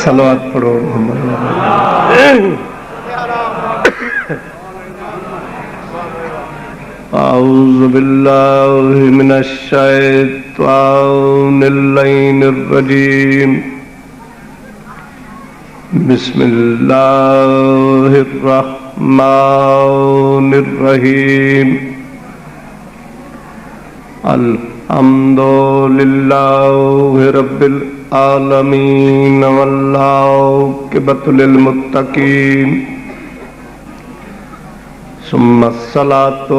صلوات پڑھو محمد اعوذ باللہ من الشیطان اللعین الرجیم بسم اللہ الرحمن الرحیم الحمد للہ رب العالمین والعاقبۃ للمتقین ثم الصلاة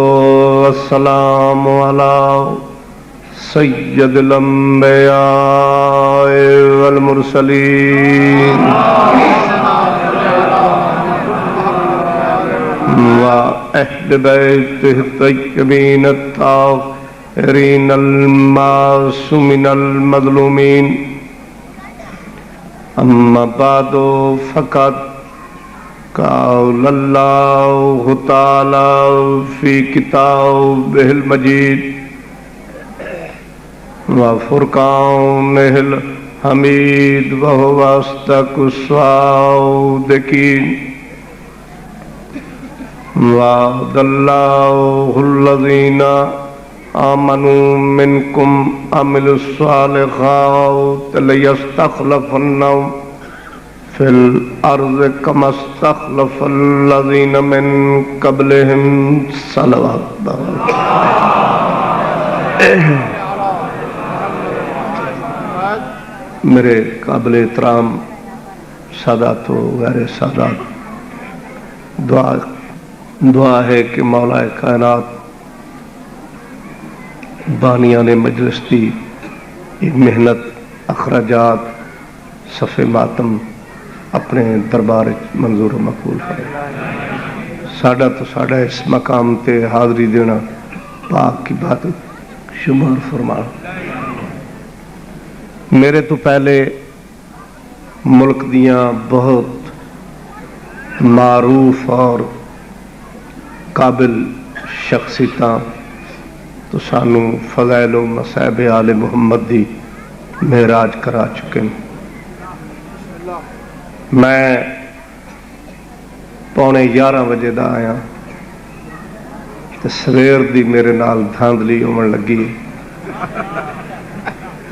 والسلام على سید الانبیاء والمرسلین وأہل بیتہ الطیبین الطاہرین المعصومین المظلومین اما بعد فقد قال اللہ تعالی فی کتابہ المجید وفرقانہ الحمید وہو اصدق الصادقین وعد اللہ الذین آمنوا منکم عملوا الصالحات لیستخلفنہم فی الارض کما استخلف الذین من قبلہم صلوات میرے قابل احترام سادات و غیر سادات، دعا ہے کہ مولا کائنات بانیان مجلس دی محنت اخراجات صفِ ماتم اپنے دربار منظور و مقبول فرمائے۔ ساڈا تو ساڈا اس مقام تے حاضری دینا پاک کی بات شمار فرما۔ میرے تو پہلے ملک دیاں بہت معروف اور قابل شخصیتاں تو سانو فضائل و مصائب آل محمد دی معراج کرا چکے ہیں۔ میں 11:15 بجے دا آیا تے سویر دی میرے نال دھاندلی ہون لگی۔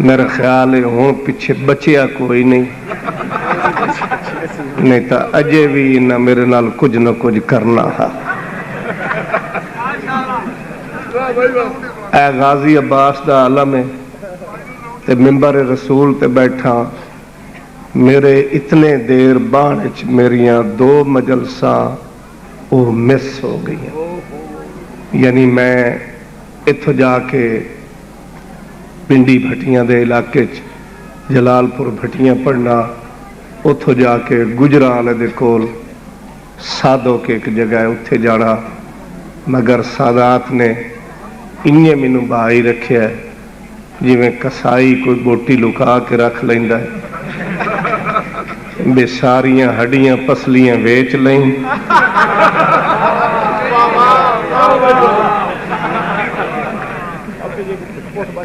میرا خیال ہے ہوں پیچھے بچیا کوئی نہیں تا اجے بھی نہ میرے نال کچھ نہ کچھ کرنا ہے۔ اے غازی عباس دا عالم ہے تے ممبر رسول تے بیٹھا، میرے اتنے دیر بعد میریاں 2 مجلساں وہ مس ہو گئی ہیں۔ یعنی میں اتھو جا کے پنڈی بھٹیاں دے علاقے جلال پور بھٹیاں پڑھنا، اتھو جا کے گجرا والے دے کول سادو کے ایک جگہ ہے اتھے جانا، مگر سادات نے انہیں مینوں بھائی رکھیا ہے جی میں کسائی کوئی بوٹی لکا کے رکھ لیندا ہے، بے ساریاں ہڈیاں پسلیاں ویچ لیں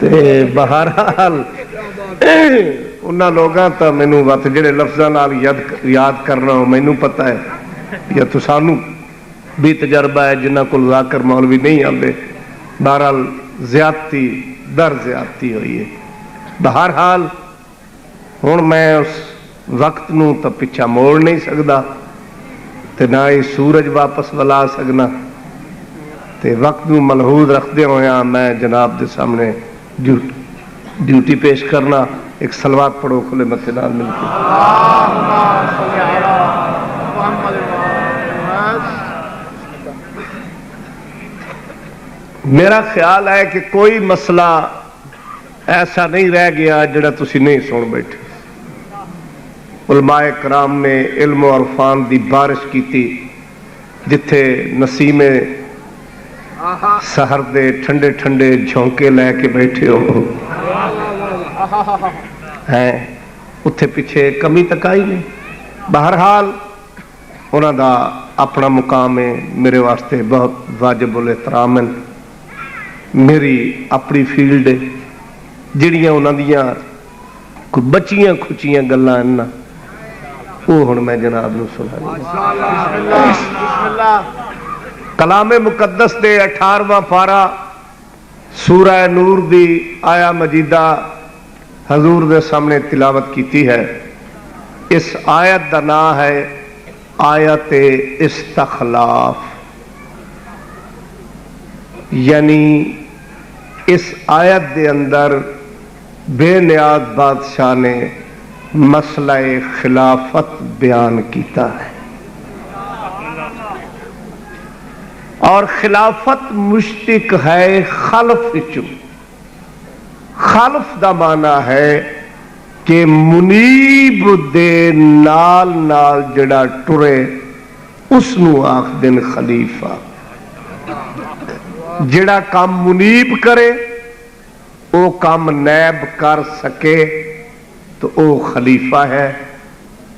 تے بہرحال انہاں لوگاں تا مینوں وقت جڑے لفظاں نال یاد کرنا ہو مینوں پتہ ہے یا تو سانو بھی تجربہ ہے جنہاں کول ذاکر مولوی نہیں آندے، بہرحال زیادتی در زیادتی ہوئی ہے۔ بہرحال ہن میں اس وقت نو تو پچھا موڑ نہیں سکدا تے نہ ہی سورج واپس ولا سکنا، تے وقت نو ملحوظ رکھدے ہویا میں جناب دے سامنے ڈیوٹی پیش کرنا. ایک صلوات پڑھو کھلے متے نال مل کے. میرا خیال ہے کہ کوئی مسئلہ ایسا نہیں رہ گیا جڑا تسی نہیں سن بیٹھے. علماء کرام نے علم و عرفان دی بارش کی تھی جتھے نسیم سحر دے ٹھنڈے ٹھنڈے جھونکے لے کے بیٹھے ہو ہیں اتھے پیچھے کمی تک آئی نہیں. بہرحال انہوں دا اپنا مقام ہے، میرے واسطے بہت واجب الاحترام ہے. میری اپنی فیلڈ ہے جڑیاں انہوں دیاں کوئی بچیاں کھچیاں گلاں ہیں وہ ہن میں جناب نو سنا. کلام مقدس دے 18واں پارہ سورہ نور دی آیا مجیدہ حضور دے سامنے تلاوت کیتی ہے. اس آیت دا نام ہے آیت استخلاف، یعنی اس آیت دے اندر بے نیاز بادشاہ نے مسئلہ خلافت بیان کیتا ہے. اور خلافت مشتق ہے خلف چو. خلف دا معنی ہے کہ منیب دے نال نال جڑا ٹرے اس نو آخ دن خلیفہ. جڑا کام منیب کرے او کام نیب کر سکے تو او خلیفہ ہے.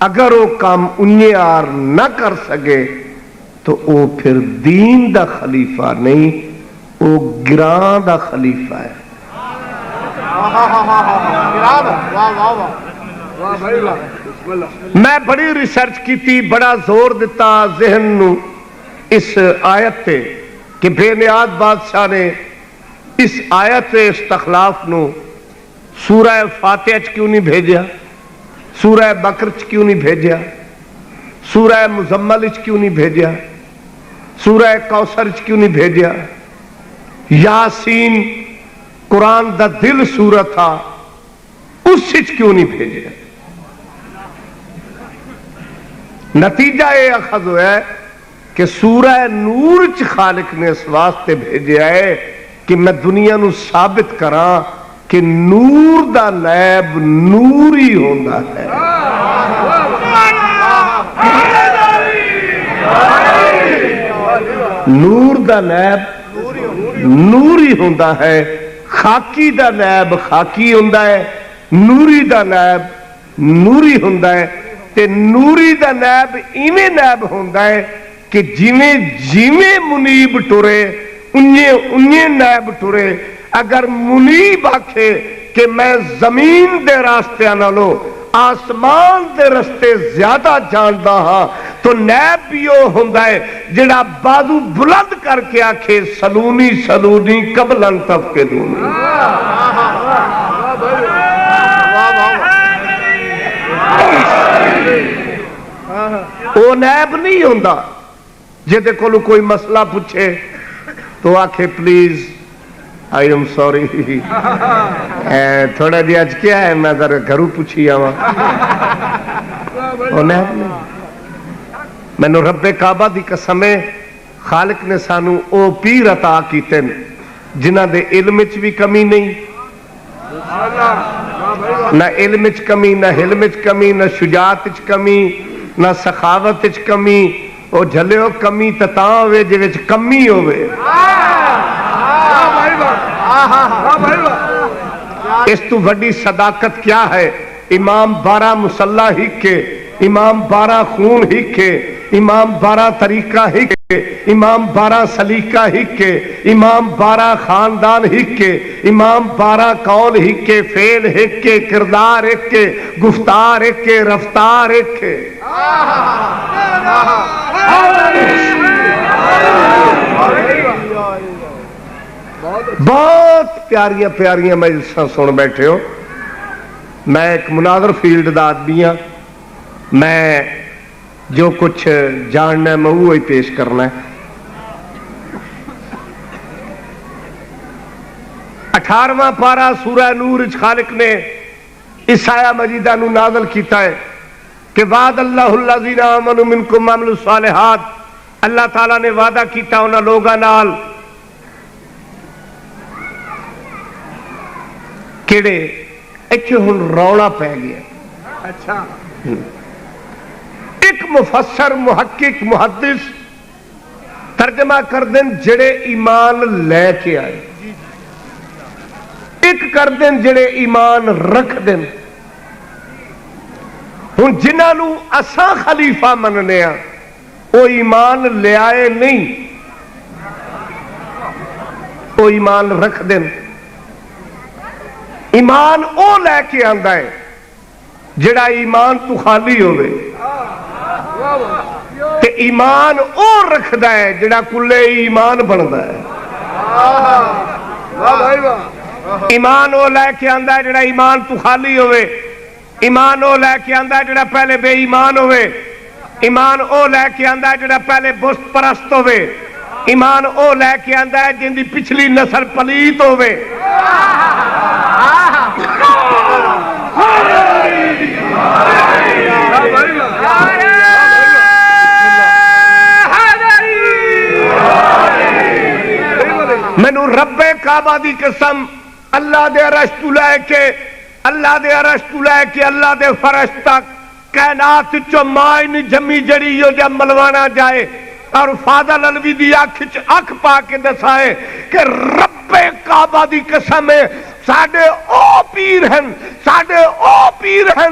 اگر وہ کام انیار نہ کر سکے تو او پھر دین دا خلیفہ نہیں، او گران دا خلیفہ ہے. میں بڑی ریسرچ کی تھی، بڑا زور دیتا ذہن نو اس آیت تے کہ بے نیاز بادشاہ نے اس آیت استخلاف نو سورہ فاتحہ چ کیوں نہیں بھیجیا، سورہ بقرہ چ کیوں نہیں بھیجیا، سورہ مزمل چ کیوں نہیں بھیجیا، سورہ کوثر چ کیوں نہیں بھیجیا، یاسین قرآن دا دل سورت تھا اس چ کیوں نہیں بھیجیا. نتیجہ یہ اخذ ہوا ہے کہ سورہ نور چ خالق نے اس واسطے بھیجیا ہے کہ میں دنیا نو ثابت کراں کہ نور دا نیب نور ہی ہوندا ہے. نور دا نیب نور ہی ہوندا ہے. خاکی دا نیب خاکی ہوندا ہے، نوری دا نیب نوری ہوندا ہے. تے نوری دا نیب ایویں نیب ہوندا ہے کہ جویں جویں منیب ٹرے انہیں نیب ٹرے. اگر منیب آکھے کہ میں زمین دے راستے نالوں آسمان دے راستے زیادہ جاندا ہاں تو نیب بھی وہ ہوندا ہے جڑا بازو بلند کر کے آکھے سلونی سلونی قبلن تفقدونی. وہ نیب نہیں ہوندا جہدے کولو کوئی مسئلہ پوچھے تو آکھے پلیز آئی ایم سوری تھوڑا جی اج کیا ہے میں ذرا گھروں پوچھی آواں. وہ نیب نہیں. مینوں رب کعبہ دی قسم ہے خالق نے سانو او پیر عطا کیتے جنہاں دے علم وچ بھی کمی نہیں، نہ علم وچ کمی، نہ حلم وچ کمی، نہ شجاعت وچ کمی، نہ سخاوت وچ کمی. او جھلیو کمی تاں ہوے جے وچ کمی ہوے. اس تو بڑی صداقت کیا ہے؟ امام 12 مصلح ہی کے، امام 12 خون ہی کے، امام 12 طریقہ ہی کے، امام 12 سلیقہ ہی کے، امام 12 خاندان ہی کے، امام 12 قول ہی کے، فعل ہی کے، کردار ایک کے، گفتار ایک کے، رفتار ایک کے. بہت پیاریاں پیاریاں مجلساں سن بیٹھے ہو. میں ایک مناظر فیلڈ دا آدمی ہاں، میں جو کچھ جاننا ہے میں وہی پیش کرنا ہے. 18واں پارا سورہ نور خالق نے اس آیا مجیدہ نو نازل کیتا ہے کہ وعد اللہ الذین آمنوا منکم وعملوا الصالحات، اللہ تعالیٰ نے وعدہ کیتا انہاں لوگاں نال کیڑے ایتھے ہن رولا پی گیا۔ اچھا، ایک مفسر محقق محدث ترجمہ کر دیں جڑے ایمان لے کے آئے، ایک کر دیں جڑے ایمان رکھ دیں۔ ہن جنہاں نو اساں خلیفہ مننے ہاں وہ ایمان لے آئے نہیں، وہ ایمان رکھ دیں۔ ایمان او لے کے آندا ہے جڑا ایمان تو خالی ہوئے، تے ایمان او رکھدا ہے جڑا کلے ایمان بندا ہے۔ ایمان او لے کے آندا ہے جڑا ایمان تو خالی ہوئے، ایمان او لے کے آندا ہے جڑا پہلے بے ایمان ہوئے، ایمان او لے کے آندا ہے جڑا پہلے بت پرست ہوئے، ایمان او لے کے آندا ہے جن دی پچھلی نسل پلیت ہوئے۔ مینوں رب کعبہ دی قسم، اللہ دے عرش تو لے کے اللہ دے عرش تو لے کے اللہ دے فرش تک کائنات چو مائی نہیں جمی جڑی ہو جا ملوانا جائے اور فاضل علوی دی اکھ پا کے دسائے کہ رب کعبہ دی قسم ہے ساڈے او پیر ہیں، ساڈے او پیر ہیں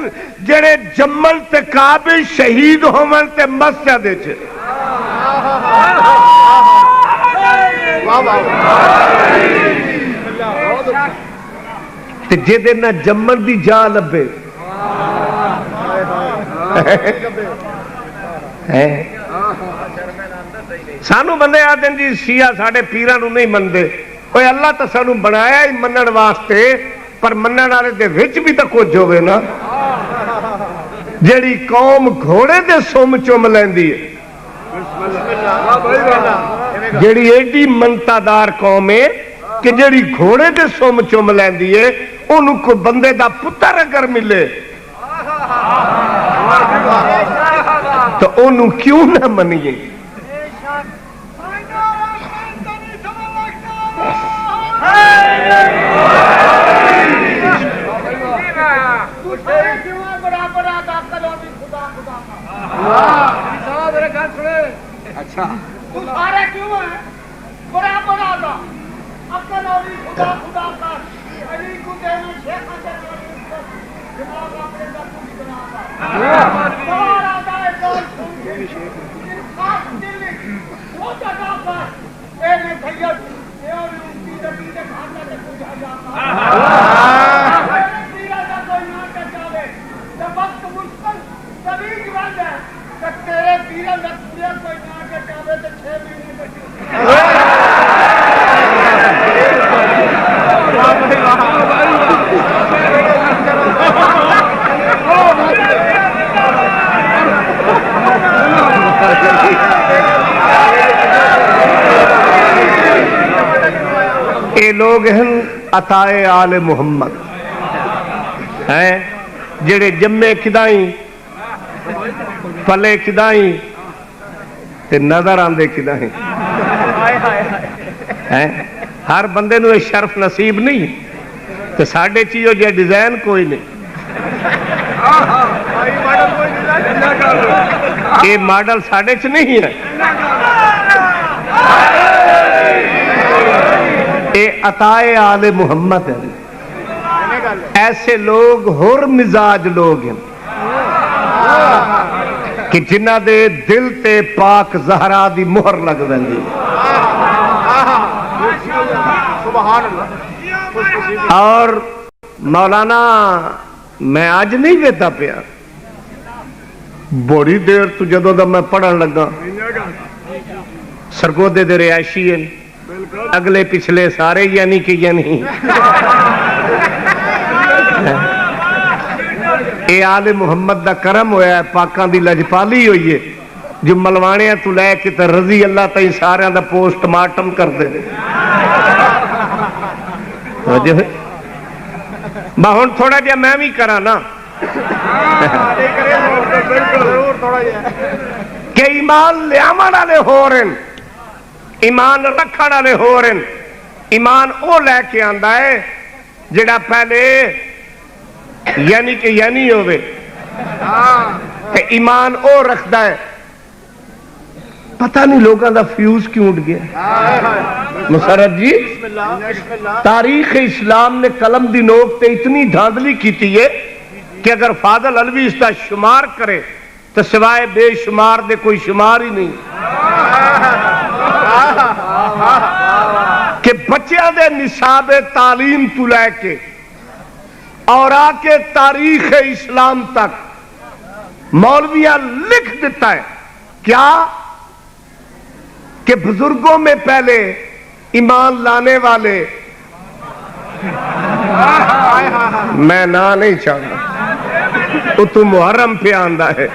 جڑے جمل تے کعبے شہید ہوون تے مسجد وچ۔ تے جے دے نہ جمن دی جا لبے سانو بندے آ دن جی شیعہ ساڈے پیراں نو نہیں مندے، کوئی اللہ تو سانو بنایا ہی منن واسطے، پر منن والے دے وچ بھی تو کچھ ہوے نا۔ جیڑی قوم گھوڑے دے سم چوم لیندی ہے، جیڑی ایڈی منتادار قوم ہے کہ جیڑی گھوڑے دے سم چوم لیندی ہے، انہوں کو بندے دا پتر اگر ملے تو انہوں کیوں نہ منیے؟ اچھا اے لوگ ہیں عطائے آل محمد ہیں جڑے جمے کدائیں پلے کدائیں تے نظر آندے کدائیں ہر بندے نو یہ شرف نصیب نہیں تے ساڈے چیزوں جے ڈیزائن کوئی نہیں یہ ماڈل ساڈے چ نہیں ہے اے عطائے آل محمد ہے ایسے لوگ ہر مزاج لوگ ہیں کہ جنہ دے دل تے پاک زہرا دی مہر لگ ویندی اور مولانا میں آج نہیں ویتا پیا بڑی دیر تو جدوں دا میں پڑھن لگا سرگودے دے رہائشی ہیں اگلے پچھلے سارے یعنی کہ یعنی اے آل محمد دا کرم ہویا ہے پاکاں دی لجپالی ہوئی ہے جو ملوانیاں تو لے کے تے رضی اللہ تائیں سارے دا پوسٹ مارٹم کر دے ہوں تھوڑا جہا میں بھی کرا نا کہ ایمان لیاون والے ہو رہے ہیں، ایمان رکھن والے ہو رہے ہیں. ایمان وہ لے کے آندا ہے جڑا پہلے یعنی کہ یعنی ہوئے، ایمان وہ رکھتا ہے. پتہ نہیں لوگوں دا فیوز کیوں اٹھ گیا. مسرت جی تاریخ اسلام نے قلم دی نوک تے اتنی دھاندلی کیتی ہے کہ اگر فاضل علوی اس کا شمار کرے تو سوائے بے شمار دے کوئی شمار ہی نہیں. کہ بچیاں دے نصاب تعلیم تو لے کے اور آ کے تاریخ اسلام تک مولویاں لکھ دیتا ہے کیا کہ بزرگوں میں پہلے ایمان لانے والے، میں نہ نہیں چاہتا تو محرم پہ آندا ہے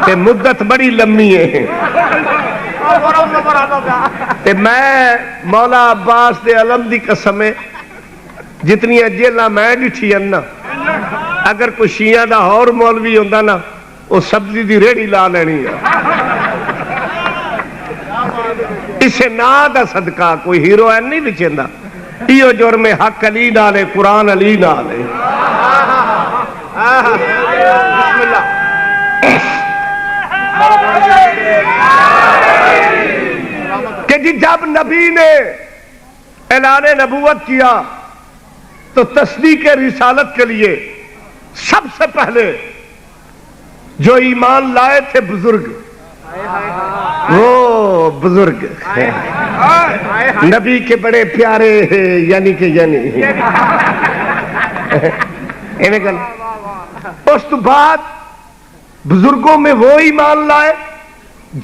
کہ مدت بڑی لمبی ہے. میں مولا عباس دے علم دی قسم ہے جتنی جیلاں میں ڈٹھی نا، اگر کوئی شیعہ دا اور مولوی ہوندا نا وہ سبزی دی ریڑھی لا لینی ہے. اسے نا دا صدقہ کوئی ہیروئن نہیں بچیندا. ایو جرم حق علی نالے قرآن علی نالے. کہ جب نبی نے اعلان نبوت کیا تو تصدیق رسالت کے لیے سب سے پہلے جو ایمان لائے تھے بزرگ، وہ بزرگ نبی کے بڑے پیارے یعنی کہ یعنی اس تو بعد بزرگوں میں وہ ایمان لائے،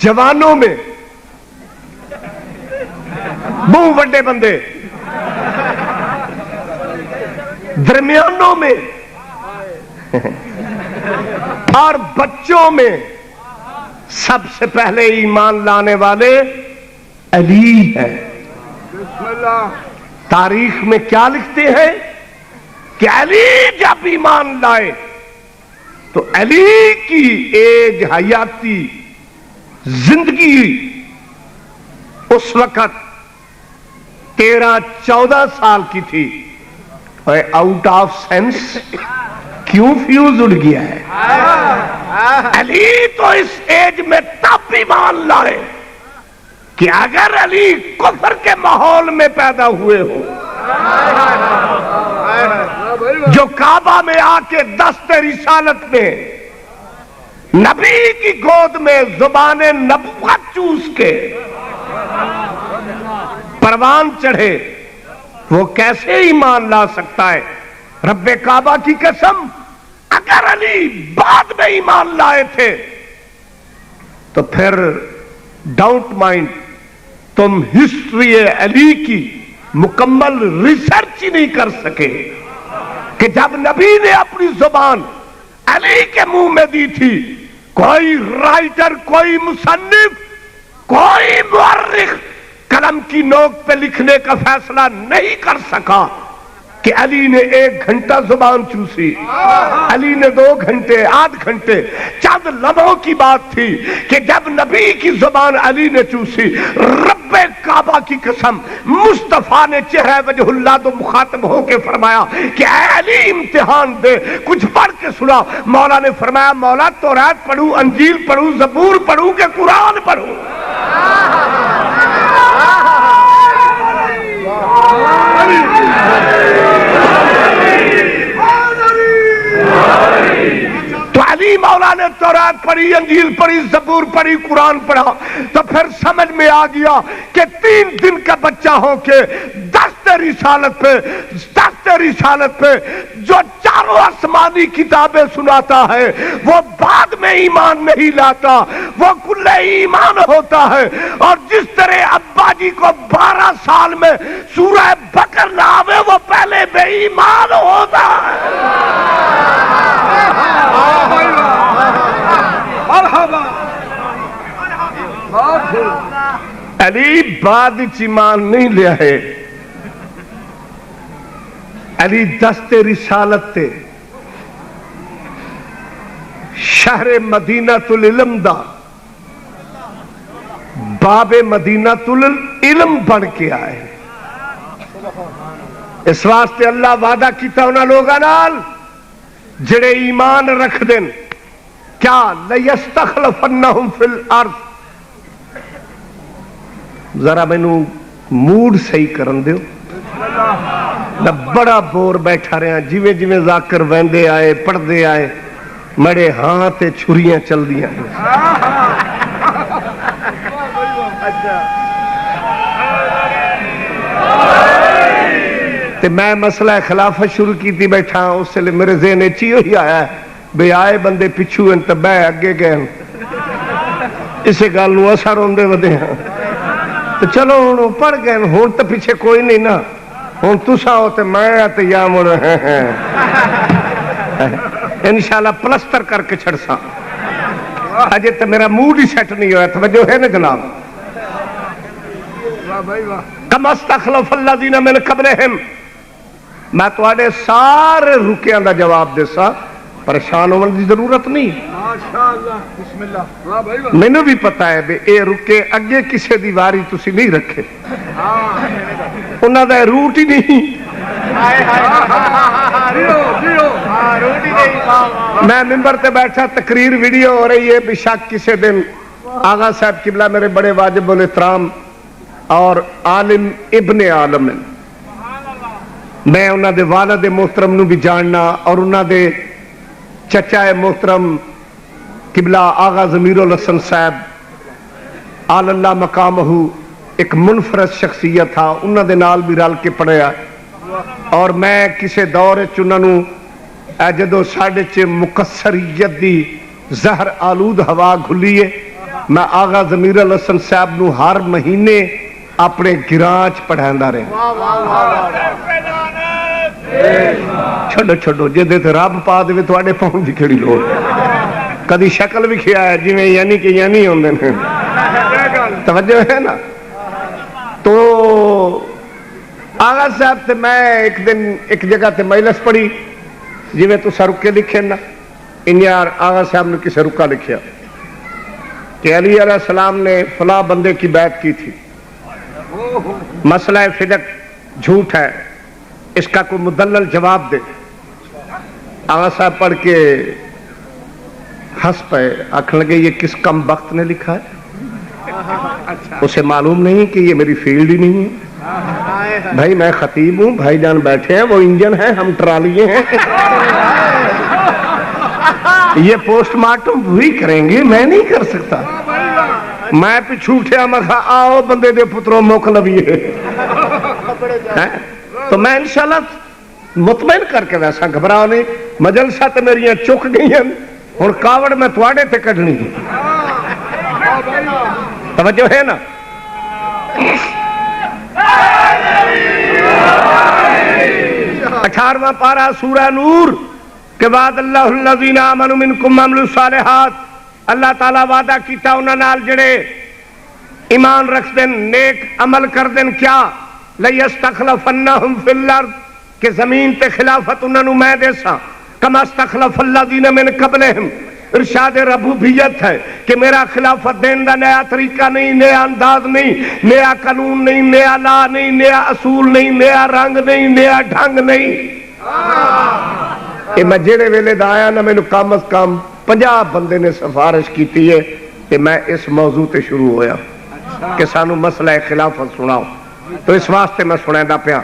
جوانوں میں بہو بڑے بندے، درمیانوں میں اور بچوں میں سب سے پہلے ایمان لانے والے علی ہیں. تاریخ میں کیا لکھتے ہیں کہ علی جب ایمان لائے تو علی کی ایج حیاتی زندگی اس وقت 13-14 سال کی تھی. آؤٹ آف سینس کیوں فیوز اڑ گیا ہے؟ علی تو اس ایج میں تب ایمان لائے کہ اگر علی کفر کے ماحول میں پیدا ہوئے ہو، جو کعبہ میں آ کے دست رسالت میں نبی کی گود میں زبان نبوت چوس کے پروان چڑھے، وہ کیسے ایمان لا سکتا ہے؟ رب کعبہ کی قسم اگر علی بعد میں ایمان لائے تھے تو پھر ڈاؤٹ مائنڈ تم ہسٹری علی کی مکمل ریسرچ ہی نہیں کر سکے کہ جب نبی نے اپنی زبان علی کے منہ میں دی تھی، کوئی رائٹر، کوئی مصنف، کوئی مورخ قلم کی نوک پہ لکھنے کا فیصلہ نہیں کر سکا کہ علی نے 1 گھنٹہ زبان چوسی، علی نے 2 گھنٹے، آدھ گھنٹے، چند لمحوں کی بات تھی کہ جب نبی کی زبان علی نے چوسی. رب کعبہ کی قسم مصطفیٰ نے چہرہ وجہ اللہ تو مخاطب ہو کے فرمایا کہ اے علی امتحان دے، کچھ پڑھ کے سنا. مولا نے فرمایا مولا توریت پڑھوں، انجیل پڑھوں، زبور پڑھوں کہ قرآن پڑھوں؟ تو علی مولا نے توریت پڑھی، انجیل پڑھی، زبور پڑھی، قرآن پڑھا تو پھر سمجھ میں آ گیا کہ 3 دن کا بچہ ہو کے دست رسالت پہ جو 4 آسمانی کتابیں سناتا ہے وہ بعد میں ایمان نہیں لاتا، وہ کل ایمان ہوتا ہے. اور جس طرح ابا جی کو 12 سال میں سورہ بقرہ نہ آوے وہ پہلے بے ایمان ہوتا ہے. علی بعد ایمان نہیں لیا ہے. علی دست رسالت تے شہر مدینہ العلم دا باب مدینہ العلم بن کے آئے. اس واسطے اللہ وعدہ کیتا انہاں لوگاں نال جڑے ایمان رکھ دین کیا لیستخلفنہم فی الارض. ذرا مینو موڈ صحیح کرن دیو. میں بڑا بور بیٹھا رہا جویں جویں ذاکر ویندے آئے پڑھدے آئے مڑے ہاں تے چھریاں چل دیاں. تے میں مسئلہ خلافت شروع کیتی بیٹھا اس لئے میرے ذہن اچھی ہوئی آیا ہے بے آئے بندے پچھو ہیں تو بے اگے گئے اسے گال نو اثر ہوندے ودے ہیں تو چلو انہوں پڑھ گئے ہون تو پیچھے کوئی نہیں نا ہون تسا ہوتے میں آتے یا مڑ انشاءاللہ پلستر کر کے چھڑ سا. اجے تو میرا موڈ ہی سیٹ نہیں ہوا توجہ ہے نا جناب. کم استخلف الذین من قبلہم. میں تو آنے سارے رکیاں دا جواب دے سا پریشان ہونے دی ضرورت نہیں. میں نے بھی پتا ہے بے اے رکے اگے کسے دیواری تسی نہیں رکھے انہاں دا روٹ ہی نہیں. میں ممبر تے بیٹھا تقریر ویڈیو ہو رہی ہے بشک کسے دن آغا صاحب قبلہ میرے بڑے واجب الاحترام اور عالم ابن عالم میں انہاں دے والد محترم نو بھی جاننا اور انہاں دے چچا محترم قبلہ آغا ضمیر الحسن صاحب آل اللہ مقامہ ایک منفرد شخصیت تھا انہاں دے نال بھی رل کے پڑھیا. اور میں کسے دور چنہاں نو جدو ساڑھے چے مقصریت دی زہر آلود ہوا گھلیے میں آغا ضمیر الحسن صاحب نو ہر مہینے اپنے گرانچ پڑھائندہ رہے. چھڑو چھڑو جے دیتے رب پا دے تو آڑے پاؤں دی کھڑی لوڑ کدی شکل بھی کھیا ہے جی میں یعنی کہ یعنی ہوندے ہیں توجہ ہے نا. تو آغا صاحب تے میں ایک دن ایک جگہ تے مجلس پڑھی جی میں تو سرکے لکھے نا ان یار آغا صاحب نے کسے رکا لکھیا کہ علی علیہ السلام نے فلاں بندے کی بیعت کی تھی مسئلہ فدق جھوٹ ہے اس کا کوئی مدلل جواب دے. آغا صاحب پڑھ کے ہنس پہ آکھنے لگے یہ کس کم بخت نے لکھا ہے اسے معلوم نہیں کہ یہ میری فیلڈ ہی نہیں ہے. بھائی میں خطیب ہوں بھائی جان بیٹھے ہیں وہ انجن ہے ہم ٹرالیے ہیں یہ پوسٹ مارٹم وہی کریں گے میں نہیں کر سکتا. میں پچھوٹیا مکھا آؤ بندے دے پتروں موک لبیے تو میں انشاءاللہ مطمئن کر کے ویسا گھبراؤ نہیں. مجلسہ تے میری چک گئی ہیں اور کاوڑ میں تواڑے تے کڑھنی دی. توجہ ہے نا. 18واں پارہ سورہ نور کے بعد اللہ الذین آمنوا منکم وعملوا الصالحات اللہ تعالیٰ وعدہ کیتا انہاں نال جڑے ایمان رکھ دین نیک عمل کر دین کیا لیستخلفنہم فی الارض کہ زمین تے خلافت انہاں نو میں دے سا کما استخلف الذین من قبلہم. ارشاد ربوبیت ہے کہ میرا خلافت دین دا نیا طریقہ نہیں نیا انداز نہیں نیا قانون نہیں نیا لا نہیں نیا اصول نہیں نیا رنگ نہیں نیا ڈھنگ نہیں. میں جڑے ویلے دا آیا نا مینوں کم از کم 50 بندے نے سفارش کیتی ہے کہ میں اس موضوع تے شروع ہویا کہ سانو مسئلہ خلافت سناؤ. تو اس واسطے میں سنائندا پیا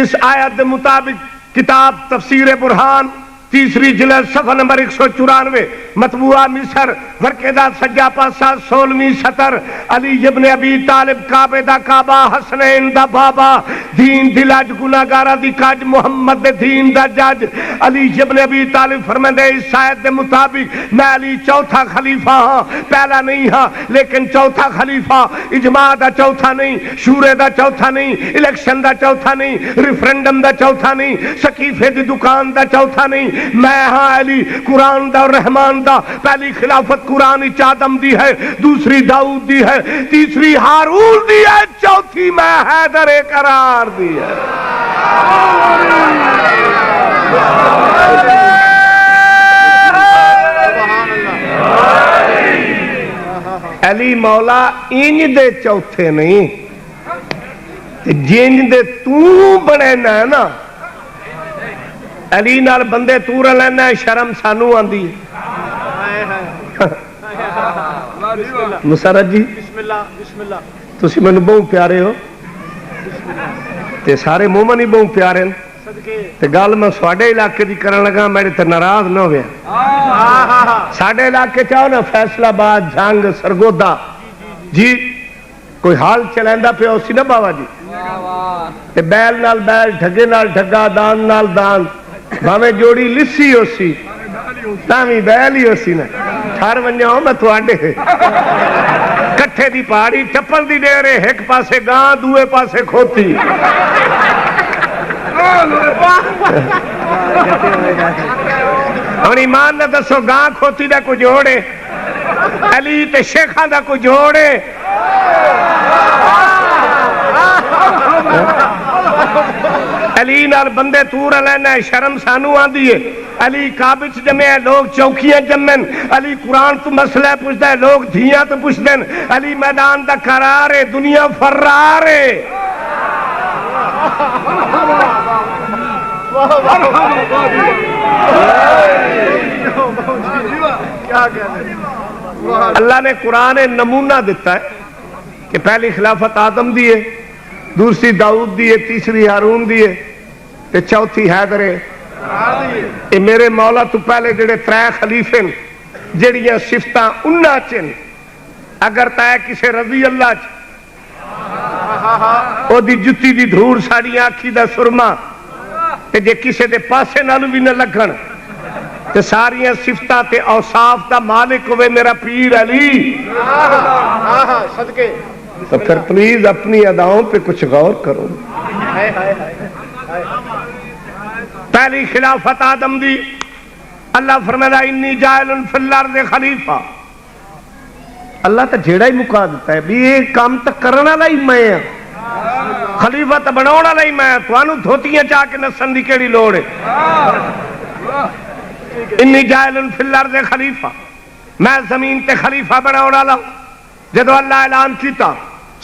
اس آیت دے مطابق کتاب تفسیر برہان تیسری جلد صفحہ نمبر 194 مطبوعہ مصر ورقے دا سجا پاسا 16ویں سطر علی ابن ابی طالب کعبے دا کعبہ حسنین دا بابا دین دلاج گناہگارا دی کاج محمد دے دین دا جج علی ابن ابی طالب فرمندے اس آیت دے مطابق میں علی چوتھا خلیفہ ہاں پہلا نہیں ہاں لیکن چوتھا خلیفہ اجماع دا چوتھا نہیں شورے دا چوتھا نہیں الیکشن دا چوتھا نہیں ریفرنڈم دا چوتھا نہیں سقیفے دی دکان دا چوتھا نہیں میں ہاں علی قرآن دا اور رحمان دا پہلی خلافت قرآن آدم دی ہے دوسری داؤد دی ہے تیسری ہارون دی ہے چوتھی میں حیدر قرار دی ہے. علی مولا انج دے چوتھے نہیں جنج دے تو بنینا ہے نا علی نال بندے تو رہ لینا ہے شرم سانو آندی مسرت جی تسی میں بہت پیارے ہو تے سارے مومن ہی بہت پیارے ہیں تے گل میں سواڈے علاقے دی کرن لگا میرے تے ناراض نہ ہوئے ساڈے علاقے چاہو نا فیصلہ آباد جھنگ سرگودا جی کوئی حال چلیندا پیا اسی نا بابا جی تے بیل نال بیل ڈھگے نال ڈھگا دان نال دان بھاویں جوڑی لسی ہوسی تاویں بیل ہی ہوسی نا ٹھر ونجاؤ میں تواڈے کٹھے دی پہاڑی ٹپل دی ڈیرے ایک پاسے گاں دوے پاسے کھوتی ہن ایمان نہ دسو گاں کھوتی دا کوئی جوڑے علی تے شیخاں دا کوئی جوڑے علی نال بندے تور لینا ہے شرم سانو آندی ہے علی کابچ جمے ہیں لوگ چوکیاں جمن علی قرآن تو مسئلہ پوچھتا ہے لوگ دھیاں تو پوچھ دیں علی میدان دا قرار ہے دنیا فرار ہے اللہ نے قرآن نمونہ دیتا ہے کہ پہلی خلافت آدم دیے دوسری داؤد دیے تیسری ہارون دیے تے چوتھی حیدر اے میرے مولا تو پہلے جڑے ترے خلیفے جڑیاں صفتاں انہاں چن اگر تے کسے رضی اللہ چ او دی جتی دی دھور ساڑی آنکھی دا سرما تے جے کسے دے پاسے نالو بھی نہ لگن تے ساریاں صفتاں تے اوصاف دا مالک ہوئے میرا پیر علی صدقے تو پھر پلیز اپنی اداؤں پہ کچھ غور کرو پہلی خلافت آدم دی اللہ فرمایا انی جاعل فی الارض خلیفہ اللہ تو جیڑا ہی مکا دیتا ہے بھی یہ کام تو کرنا والا ہی میں ہاں خلیفہ تو بناؤنا والا ہی میں ہاں توانو دھوتیاں چاہ کے نسن دی کیڑی لوڑ ہے انی جاعل فی الارض خلیفہ میں زمین تے خلیفہ بناؤنا والا جدو اللہ اعلان کیتا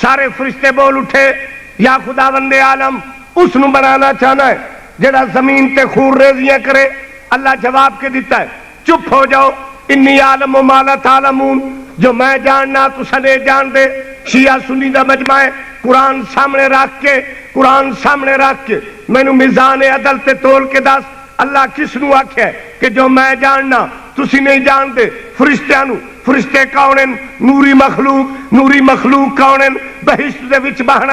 سارے فرشتے بول اٹھے یا خداوند عالم اس نو بنانا چاہنا ہے جڑا زمین تے خور ریزیاں کرے اللہ جواب کے دیتا ہے چپ ہو جاؤ انی عالم و ما لا تعلمون جو میں جاننا تو سنے جان دے شیعہ سنی دا مجمع ہے قرآن سامنے رکھ کے میں نو میزان عدل تے تول کے دس اللہ کس نو آکھیا ہے کہ جو میں جاننا تسی نہیں جان دے فرشتیاں نو فرشتے کون ہیں نوری مخلوق کون ہیں بہشت دے وچ بہن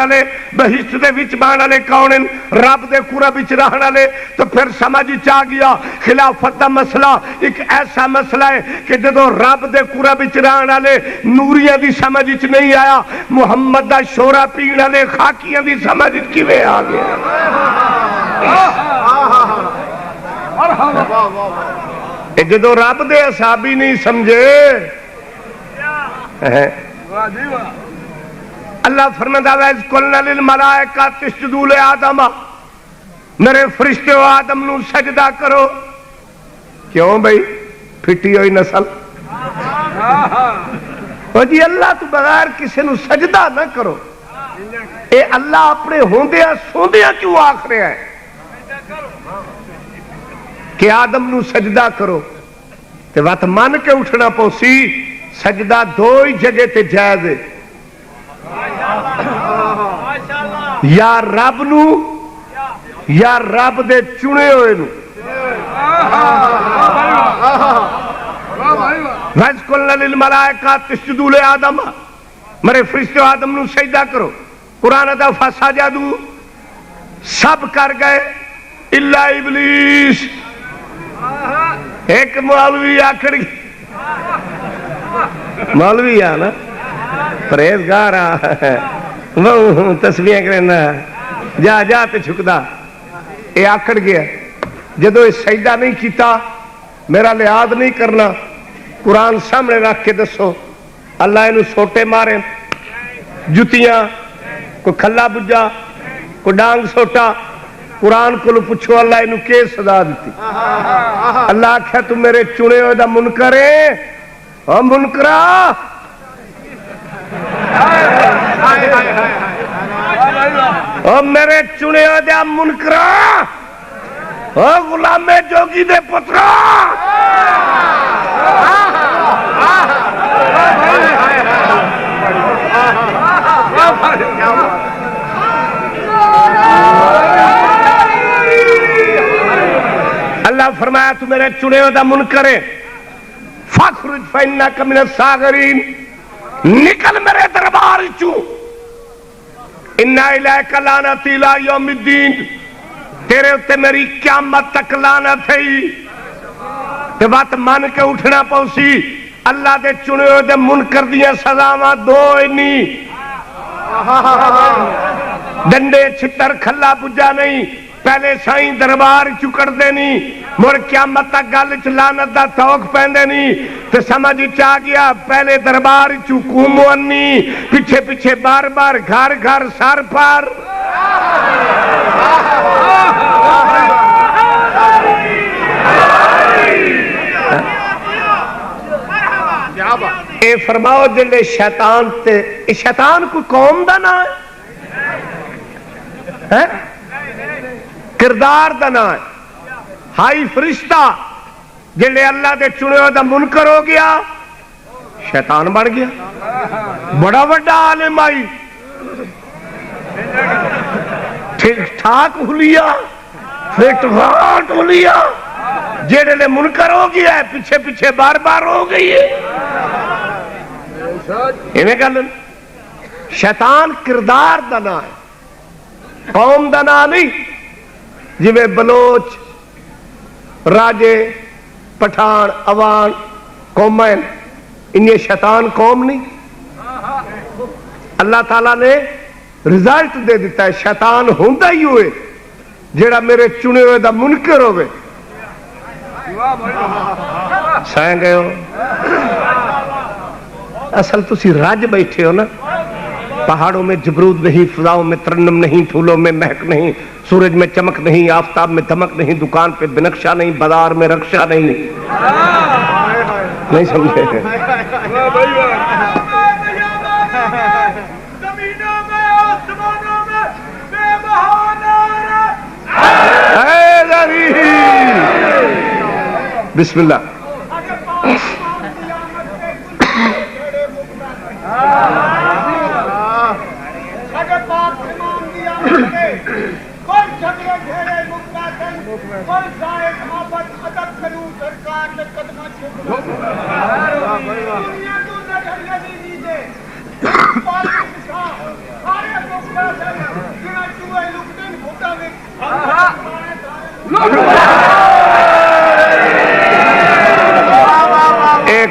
والے کون ہیں رب دے قرب وچ رہن والے تو پھر سمجھ چا گیا خلافت دا مسئلہ ایک ایسا مسئلہ ہے کہ جدو رب دے قرب وچ رہن والے نوریاں دی سمجھ وچ نہیں آیا محمد دا شورا پین والے خاکیاں دی سمجھ وچ کیویں آ گیا جدو رب دے اصحابی نہیں سمجھے اللہ فرماتا ہے اذ قلنا للملائکہ اسجدوا لآدم میرے فرشتوں آدم نو سجدہ کرو کیوں بھائی پھٹی ہوئی نسل جی اللہ تو بغیر کسی نو سجدہ نہ کرو اے اللہ اپنے ہوندیاں سوندیاں کیوں آکھ رہے ہیں کہ آدم نو سجدہ کرو تے وقت من کے اٹھنا پوسی سجدہ دو ہی جگہ تے جائز ہے یا رب نو یا رب دے چنے ہوئے نو وَإِذْ قُلْنَا لِلْمَلَائِكَةِ اسْجُدُوا لِآدَمَ میرے فرشتوں آدم نو سجدہ کرو قرآن دا فَسَجَدُوا سب کر گئے الا ابلیس ایک مولوی آکڑ مولوی آ نا پرہیزگار وہ تسبیح کرنا جا جا تے چھکدا اے آکڑ گیا جدو یہ سجدہ نہیں کیتا میرا لحاظ نہیں کرنا قرآن سامنے رکھ کے دسو اللہ انہوں سوٹے مارے جتیاں کوئی کھلا بجا کوئی ڈانگ سوٹا قرآن کو پوچھو اللہ انہوں کی سزا دیتی؟ اللہ آخیا تو میرے چنے ہوئے دا منکر ہے او منکرا او میرے چنے ہوئے دا منکرا او غلام جوگی دے پترا اللہ فرمایا تو میرے چنے ہوئے دا منکر ہے فَخْرُجْ فَإِنَّكَ مِنَ الصَّاغِرِينَ نکل میرے دربار چو اِنَّا إِلَيْكَ لَعْنَتِي إِلَىٰ يَوْمِ الدِّينِ تیرے اُتے میری قیامت تک لعنت ہے تے بات مان کے اٹھنا پوسی اللہ دے چنے ہوئے دے منکر دیاں سزاواں دو نہیں ڈنڈے چھتر کھلا بجا نہیں پہلے سائیں دربار چکڑ دے نہیں مر قیامت تک گل چ لعنت دا توق پیندے نہیں تے سمجھ چا گیا پہلے دربار چکومو انی پیچھے پیچھے بار بار گھر گھر سر پر اے فرماؤ جلے شیطان تے شیطان کوئی قوم دا نا ہے کردار دا نا ہے ہائی فرشتہ جلے اللہ دے چنے ہوئے دا منکر ہو گیا شیطان بڑھ گیا بڑا بڑا عالم آئی ٹھیک ٹھاک ہولیا فٹ فاٹ ہولیا جیڑے لے منکر ہو گیا ہے پیچھے پیچھے بار بار ہو گئی ہے انہیں کہا شیطان کردار دا نا ہے قوم دا نا نہیں جی میں بلوچ راجے پٹھان اوان قومین انہیں شیطان قوم نہیں اللہ تعالیٰ نے رزلٹ دے دیتا ہے شیطان ہوندہ ہی ہوئے جیڑا میرے چنے ہوئے دا منکر ہوئے سائیں گئے ہو اصل تسی راج بیٹھے ہو نا پہاڑوں میں جبرود نہیں فضاؤں میں ترنم نہیں پھولوں میں مہک نہیں سورج میں چمک نہیں آفتاب میں دمک نہیں دکان پہ بنقشہ نہیں بازار میں رکشہ نہیں نہیں سمجھے بسم اللہ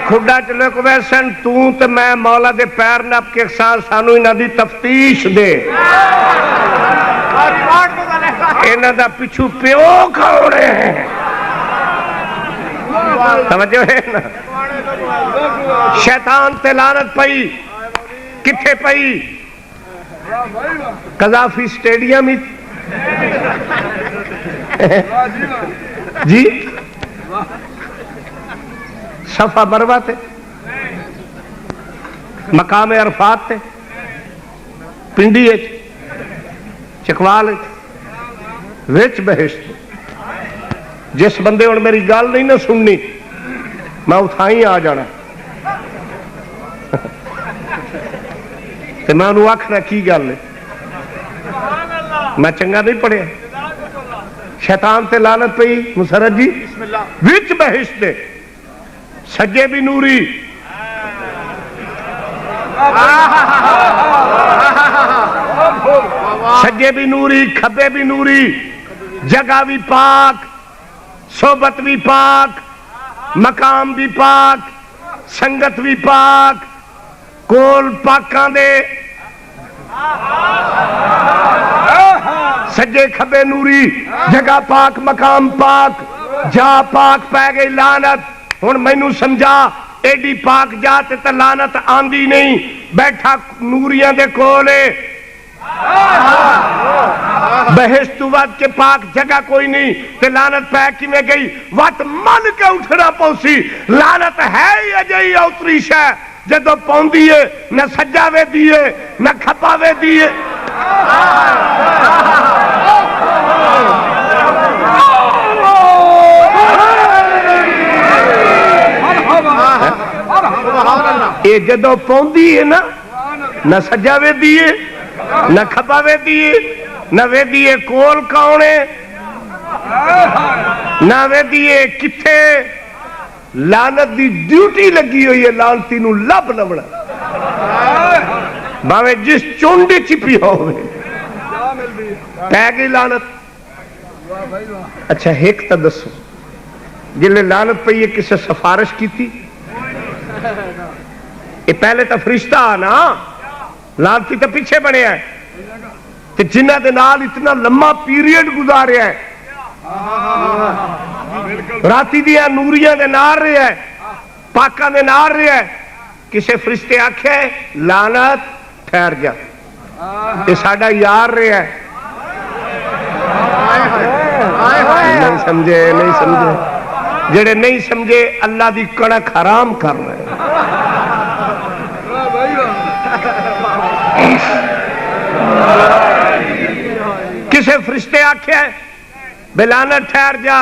کھڈا چلے کو ویسن تے میں مولا دے پیر نپ کے سانو انہاں دی تفتیش دے انہاں دا پچھو پیو کھوڑے ہیں سمجھو ہے نا شیطان تے لعنت پئی کتھے پئی قذافی سٹیڈیم جی صفا مروہ تے مقام عرفات تے پنڈی چکوال وچ بہشت جس بندے اور میری گال نہیں نہ سننی میں اتھائیں آ جانا تے میں انہوں آکھنا کی گال ہے میں چنگا نہیں پڑھیا شیطان تے لعنت پئی مسرت جی وچ بہشت تے سجے بھی نوری سجے بھی نوری کھبے بھی نوری جگہ بھی پاک صحبت بھی پاک مقام بھی پاک سنگت بھی پاک کول پاکاں دے سجے کھبے نوری جگہ پاک مقام پاک جا پاک پہ گئی لعنت ہن مینوں سمجھا ایڈی پاک جاتے تا لعنت آندی نہیں بیٹھا نوریاں دے کولے بہشت تو وقت کے پاک جگہ کوئی نہیں تے لعنت پہ کی میں گئی وقت من کے اٹھنا پوسی لعنت ہے ہی اجئی اوتری شے جدو پوندی ہے نہ سجاوے دیے نہ کھپاوے دیے یہ جدو پوندی ہے نا نہ سجاوے دیے نہ کھپاوے دیے نہ وے دیے کول کاؤنے نہ وے دیے کتھے لعنت دی ڈیوٹی لگی ہوئی ہے لعنتی نو لب لبڑا باوے جس چونڈی چپی ہوئے پہ گئی لعنت اچھا ایک تا دسو جلے لعنت پہ یہ کسے سفارش کی تھی یہ پہلے تا فرشتہ آنا لعنتی تا پیچھے بنے ہیں کہ جنہ دے نال اتنا لمبا پیریڈ گزارے ہیں راتی دیا نوریاں دے نار رہے ہیں پاکاں دے نار رہے ہیں کسے فرشتے آکھے لعنت ٹھہر جا یہ ساڑھا یار رہے ہیں نہیں سمجھے جڑے نہیں سمجھے اللہ دی کڑک حرام کر رہے ہیں کسے فرشتے آکھے بے لعنت ٹھہر جا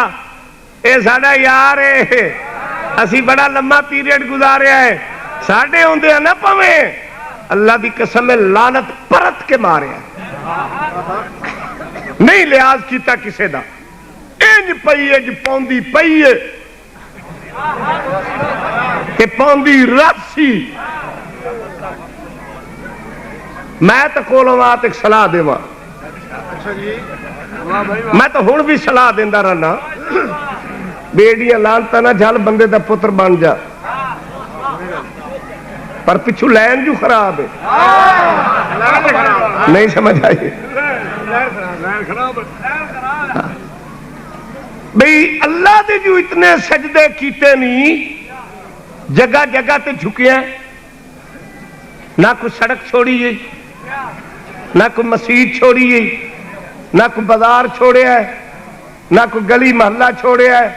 اے ساڑھا یار ہے اسی بڑا لمبا پیریڈ گزارے ہیں ساڑھے ہوندے ہیں نہ پویں اللہ دی قسم میں لعنت پرت کے مارے ہیں نہیں لحاظ کیتا کسے دا انج پئیے جو پوندی پئیے کہ پوندی رب سی میں تو کولوں آت ایک صلاح دے ماں میں تو ہون بھی صلاح دیندہ رہنا بیڑیاں لانتا نہ جھال بندے دا پتر بن جا پر پچھو لین جو خراب ہے نہیں سمجھ آئیے بھئی اللہ دے جو اتنے سجدے کیتے نہیں جگہ جگہ تے جھکے ہیں نہ کوئی سڑک چھوڑی ہے نہ کوئی مسجد چھوڑی ہے نہ کوئی بازار چھوڑے ہے نہ کوئی گلی محلہ چھوڑے ہے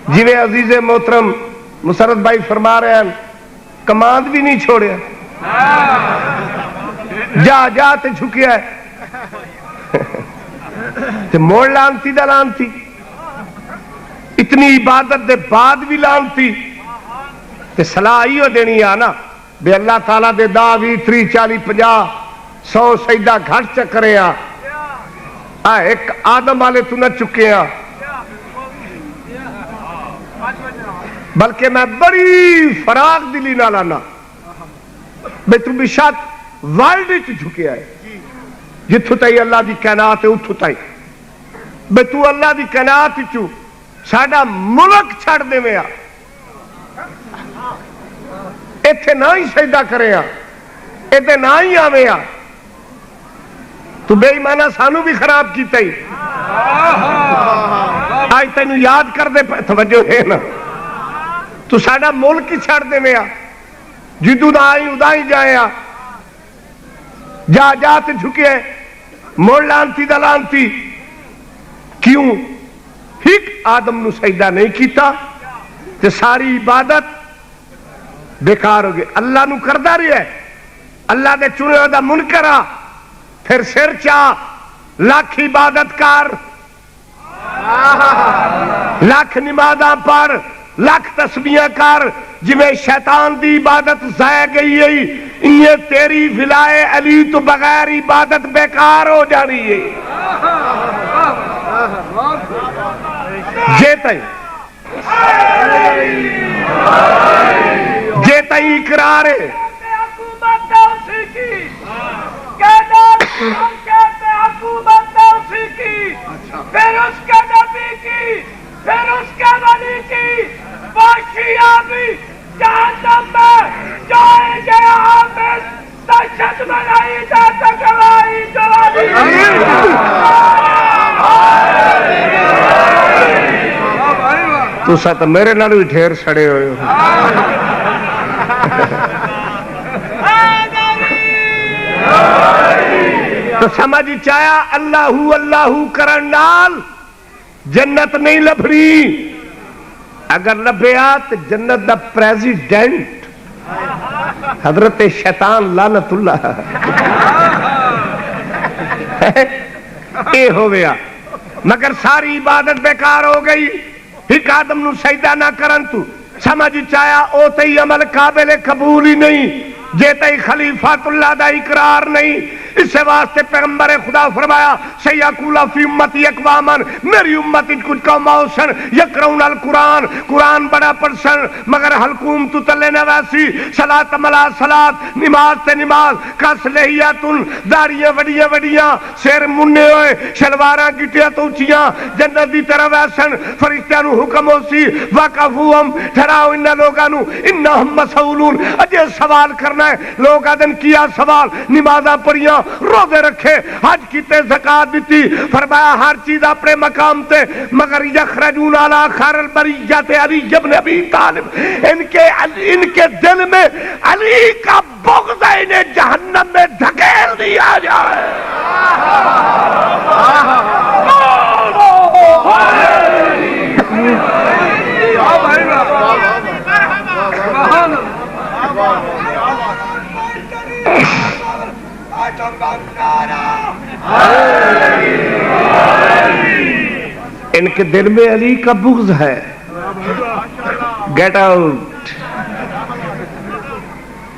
جنہیں عزیز محترم مسرت بھائی فرما رہے ہیں کماند بھی نہیں چھوڑے جا جا تے جھکے ہے تے موڑ لانتی دا لانتی اتنی عبادت دے بعد بھی لانتی تے صلاح ہی ہو دینی آنا بے اللہ تعالیٰ دے دا 20 30 40 50 100 سجدہ گھٹ چکرے ایک آدم والے تو نہ چکے بلکہ میں بڑی فراغ دلی نہ لانا بے تو بشات ورلڈ چ جھکے ہے جتھو تائی اللہ دی کائنات ہے اتھو تائی بے تو اللہ دی کائنات چو ساڑا ملک چھڑ دے میں ایتھے نہ ہی سجدہ کرے ایتھے نہ ہی آوے تو بے ایمانہ سانو بھی خراب کی تائی آج تینو یاد کر دے توجہ ہے نا تو ساڑا ملک ہی چھڑ دے میں جدو نہ آئی ادائی جائے جا جاتے جھکے موڑ لانتی دا لانتی کیوں ہک آدم نو سجدہ نہیں کیتا تے ساری عبادت بیکار ہو گئی اللہ نو کردہ رہی ہے اللہ دے چنے ہو دا منکرہ پھر سر چاہ لاکھ عبادت کار لاکھ نمازاں پڑھ لاکھ تسبیحاں کر جویں شیطان دی عبادت ضائع گئی ہے یہ تیری ولائے علی تو بغیر عبادت بیکار ہو جانی ہے جے تئی اقرار ہے پھر اس کے نبی کی پھر اس کے ولی کی باشیابی جہنم میں جائیں گے حافظ دہشت بنائی جاتا گواہی جوابی تو ساتھ میرے نال بھی ڈھیر سڑے ہوئے تو سمجھ چایا اللہ کرن نال جنت نہیں لبھنی، اگر لبھیا تو جنت دا پریزیڈنٹ حضرت شیطان لعنت اللہ اے ہو گیا، مگر ساری عبادت بیکار ہو گئی، ایک آدم نو سجدہ نہ کرن تو سمجھ چایا او تے عمل قابل قبول ہی نہیں، جے تے خلیفۃ اللہ دا اقرار نہیں۔ اس واسطے پیغمبر خدا فرمایا سیقول فی امتی اقوامن، میری امت کچھ قوم اوسن یقرؤون القرآن، قرآن بڑا پڑھسن مگر حلقوم تو تلے نہ ویسی، صلاۃ ملا صلاۃ، نماز تے نماز، کس لحیاتن، داڑیاں وڈیاں وڈیاں، سر منے ہوئے، شلواراں گٹیاں تو اونچیاں، جنت دی طرف ویسن، فرشتیاں نو حکم ہوسی وقفوہم، ٹھہراؤ انہاں لوگاں نو انہم مسئولون، اجے سوال کرنا ہے۔ لوگ آدن کیا سوال، نمازاں پڑھیاں، روزے رکھے، حج کیتے، زکات دیتی، فرمایا ہر چیز اپنے مقام تے، مگر یخرجون علی خیر البریۃ علی ابن ابی طالب، ان کے دل میں علی کا بغض ہے، انہیں جہنم میں دھکیل دیا جائے۔ ان کے دل میں علی کا بغض ہے، گیٹ آؤٹ۔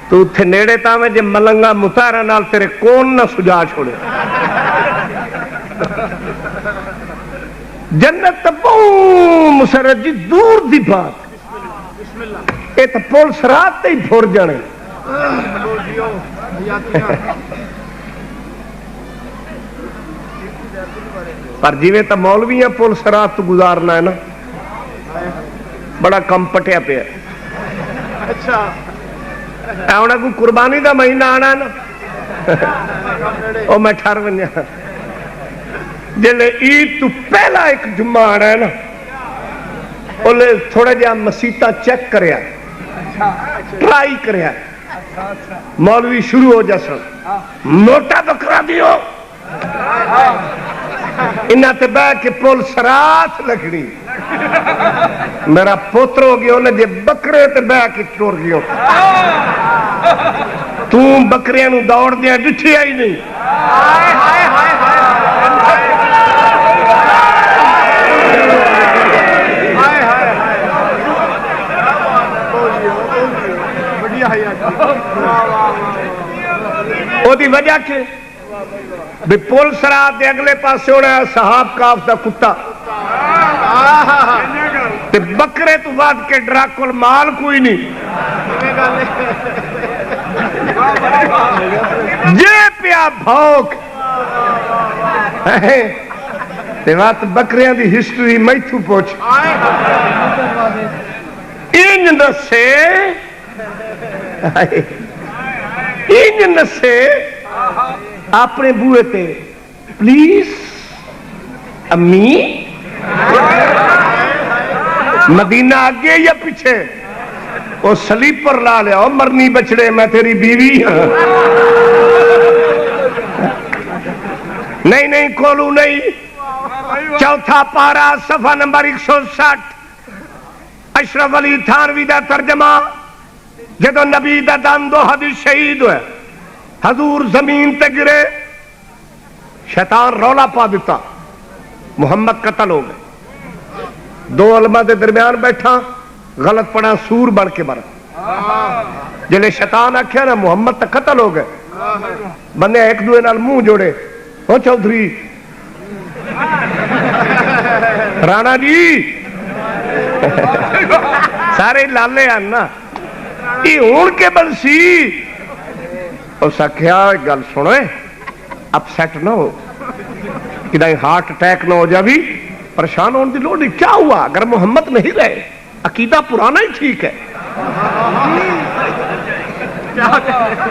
تو اتھے نیڑے تا میں جے ملنگا متارا نال تیرے کون نہ سجا چھوڑے۔ جنت تبوں مسرت جی دور دی بات، اے تا پولس رات تے ہی پھور جانے۔ پر جیویں تا مولویاں پولس رات تو گزارنا ہے نا، بڑا کم پٹیا پہ ہے۔ اچھا ایونا کوئی قربانی دا مہینہ آنا ہے نا، او میں ٹھار بنیا جلے عید تو پہلا ایک جمعہ آنا ہے نا، اولے تھوڑا جہاں مسیطہ چیک کریا، ٹرائی کریا، مولوی شروع ہو جاسن موٹا بکرا دیو، انہاں تے بہ کے پول سرات لگنی، میرا پوتر ہو گیا انہیں جے بکرے تے بہ کے ٹور گیا، توں بکریاں نو دوڑ دیا ڈٹھیا ہی نہیں۔ او دی وجہ کے بھی پول سرات دے اگلے پاس ہونا ہے صحاب کاف دا کتا، تے بکرے تو بعد کے ڈراکل مال کوئی نہیں، جے پیا بھوک تے بات بکریاں دی ہسٹری میں تو پوچھ انج نسے اپنے بوئے تے پلیز امی، مدینہ آگے یا پیچھے، وہ سلیپر لا لیا، مرنی بچڑے میں تیری بیوی ہاں، نہیں کولو نہیں۔ چوتھا پارا صفحہ نمبر 160، اشرف علی تھانوی دا ترجمہ، جدو نبی دا دندو حدیث شہید ہوئے، حضور زمین تے گرے، شیطان رولا پا دیتا، محمد قتل ہو گئے، دو علماء دے درمیان بیٹھا، غلط پڑا سور بڑھ کے مرا، جلے شیطان آکھیا نا محمد تے قتل ہو گئے، بندے ایک دوے نال منہ جوڑے، ہو چودھری رانا جی سارے لالے آنا یہ ہون کے بنسی، اس آکھیا گل سنوے اپسیٹ نہ ہو، کدائی ہارٹ اٹیک نہ ہو جاوی، پریشان ہونے دی لوڑ نہیں، کیا ہوا اگر محمد نہیں رہے، عقیدہ پرانا ہی ٹھیک ہے،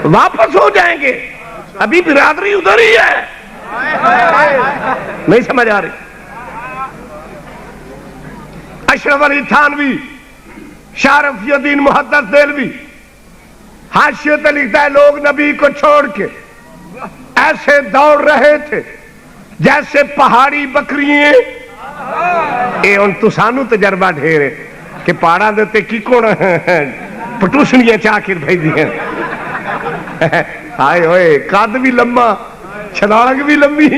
واپس ہو جائیں گے، ابھی برادری ادھر ہی ہے، نہیں سمجھ آ رہی۔ اشرف علی تھانوی، شاہ رفیع الدین محدث دہلوی حاشیے تے لکھتا ہے لوگ نبی کو چھوڑ کے ایسے دوڑ رہے تھے جیسے پہاڑی بکریاں. یہ ہوں تو سانو تجربہ ڈھیر ہے کہ پہاڑوں کے اتنے کی کون پٹوسنیاں چاہ کے بھیجیاں. ہائے ہوئے قد بھی لمبا چھلانگ بھی لمبی.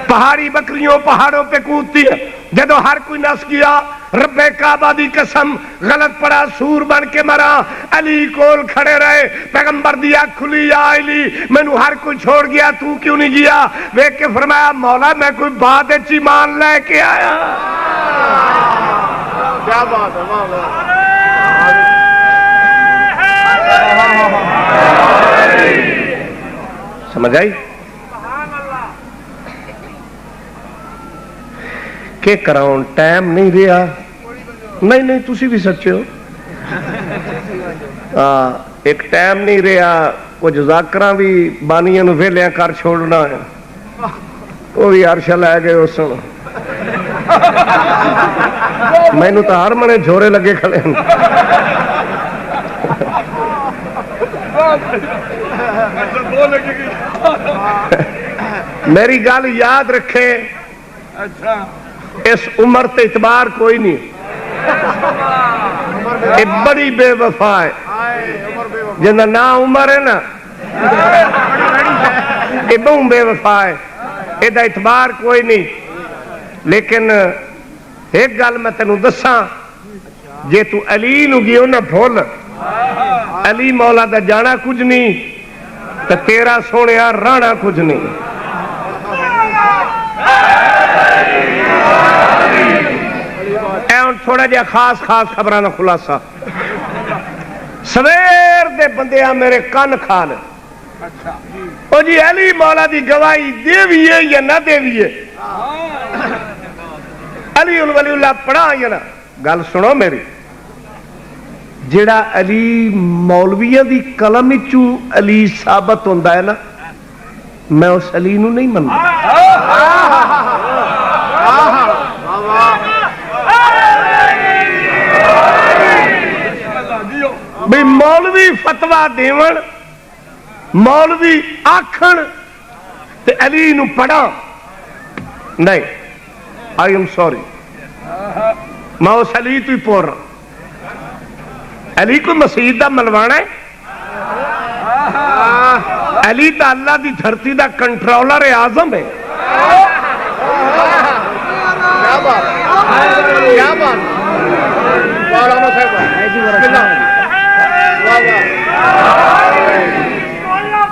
پہاڑی بکریوں پہاڑوں پہ کودتی ہے. جدو ہر کوئی نس گیا رب کعبہ دی قسم غلط پڑا سور بن کے مرا. علی کول کھڑے رہے پیغمبر دی اکھ کھلی یا علی مینوں ہر کوئی چھوڑ گیا تو کیوں نہیں گیا. ویکھ کے فرمایا مولا میں کوئی بات وچ ایمان لے کے آیا. کیا بات ہے مولا. سمجھ آئی کہ کراؤن ٹائم نہیں رہا. نہیں تسی بھی سچے ہو. ایک ٹائم نہیں رہا. کچھ ذاکراں بھی بانیاں نو ویلیاں کر چھوڑنا ہے. وہ بھی عرشہ لے گئے اس سن. مینوں تو ہر منے جھورے لگے کھڑے ہیں. میری گل یاد رکھے اس عمر تے اعتبار کوئی نہیں. یہ بڑی بے وفا ہے. جنہ نا عمر ہے نا یہ بہت بے وفا ہے. یہ اعتبار کوئی نہیں. لیکن ایک گل میں تینوں دساں جے تو علی نو گیو نہ بھول علی مولا دا جانا کچھ نہیں تو تیرا سونے رانا کچھ نہیں. تھوڑا جہا خاص خبراں دا خلاصہ. سویر دے بندیاں میرے کن کھا لے. او جی علی مولا دی گواہی دیویے یا نہ دیویے علی ولی اللہ پڑھا یا نہ. گل سنو میری. جڑا علی مولویہ دی قلم وچوں علی ثابت ہوندا ہے نا میں اس علی نو نہیں مندا. بھی مولوی فتوا دیون مولوی آکھن تے علی نو پڑھا نہیں. آئی ایم سوری میں اس علی تو ہی پور رہا. علی کو مسیح دا ملوانا ہے. علی تا اللہ دی دھرتی دا کنٹرولر اعظم ہے. کیا بات کیا بات.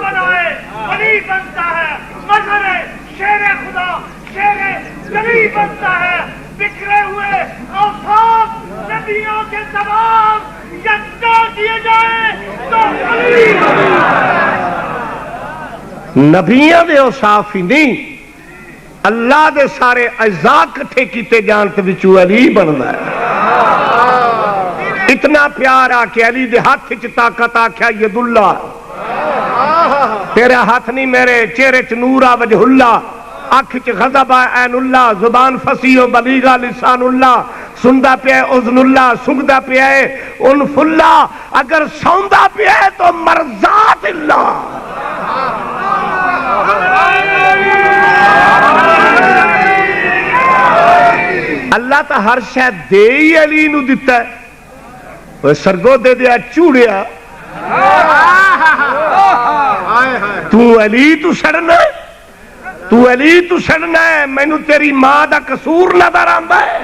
بنائے ولی بنتا ہے. مظہر شیر خدا شیر ولی بنتا ہے. بکھرے ہوئے اوصاف نبیوں کے تمام یکجا کیے جائیں تو علی نبیوں دے اوصاف ہی نہیں اللہ دے سارے اجزاء کٹھے کیتے جان تے وچوں علی بندا ہے. اتنا پیار آ کہ علی دے ہاتھ چ طاقت آکھیا ید اللہ. تیرا ہاتھ نہیں میرے چہرے چ نور آ وجہ اللہ. اکھ چ غضب آ عین اللہ. زبان فصیح و بلیغ لسان اللہ. سندا پیا اذن اللہ. سنگدا پیا انف اللہ. اگر سوندا پیا تو مرضات اللہ. اللہ تا ہر شے دے ہی علی نو دتا ہے. سرگو دے دیا چوڑیا تو علی تو سڑنا ہے. تو علی تو سڑنا ہے. مینو تیری ماں دا قصور نظر آندا ہے.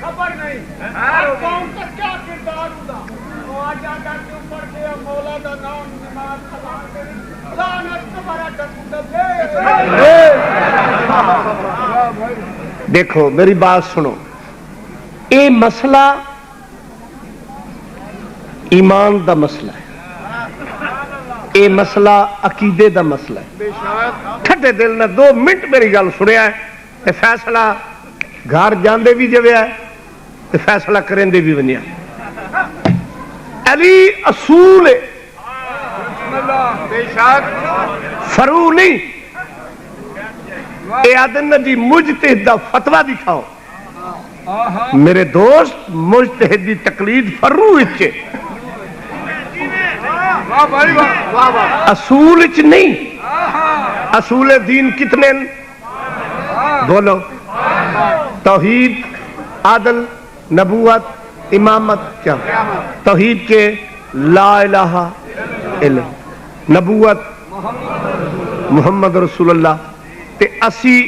خبر نہیں کون کا کیا کردار ہوگا. مولا دا نام دیکھو میری بات سنو. یہ مسئلہ ایمان دا مسئلہ ہے. یہ مسئلہ عقیدے دا مسئلہ ہے. ٹھڈے دل نے 2 منٹ میری گل سنیا ہے، فیصلہ گھر جاندے بھی جویا ہے، فیصلہ کرندے بھی بنیا. علی اصول ہے، فرو نہیں. اے آدن جی مجتہد دا فتویٰ دکھاؤ. میرے دوست مجتہد دی تقلید فرو اچھے، اصول اچھ نہیں. اصول دین کتنے بولو؟ توحید، عدل، نبوت، امامت. کیا توحید کے لا الہ الا، نبوت محمد رسول اللہ، تے اسی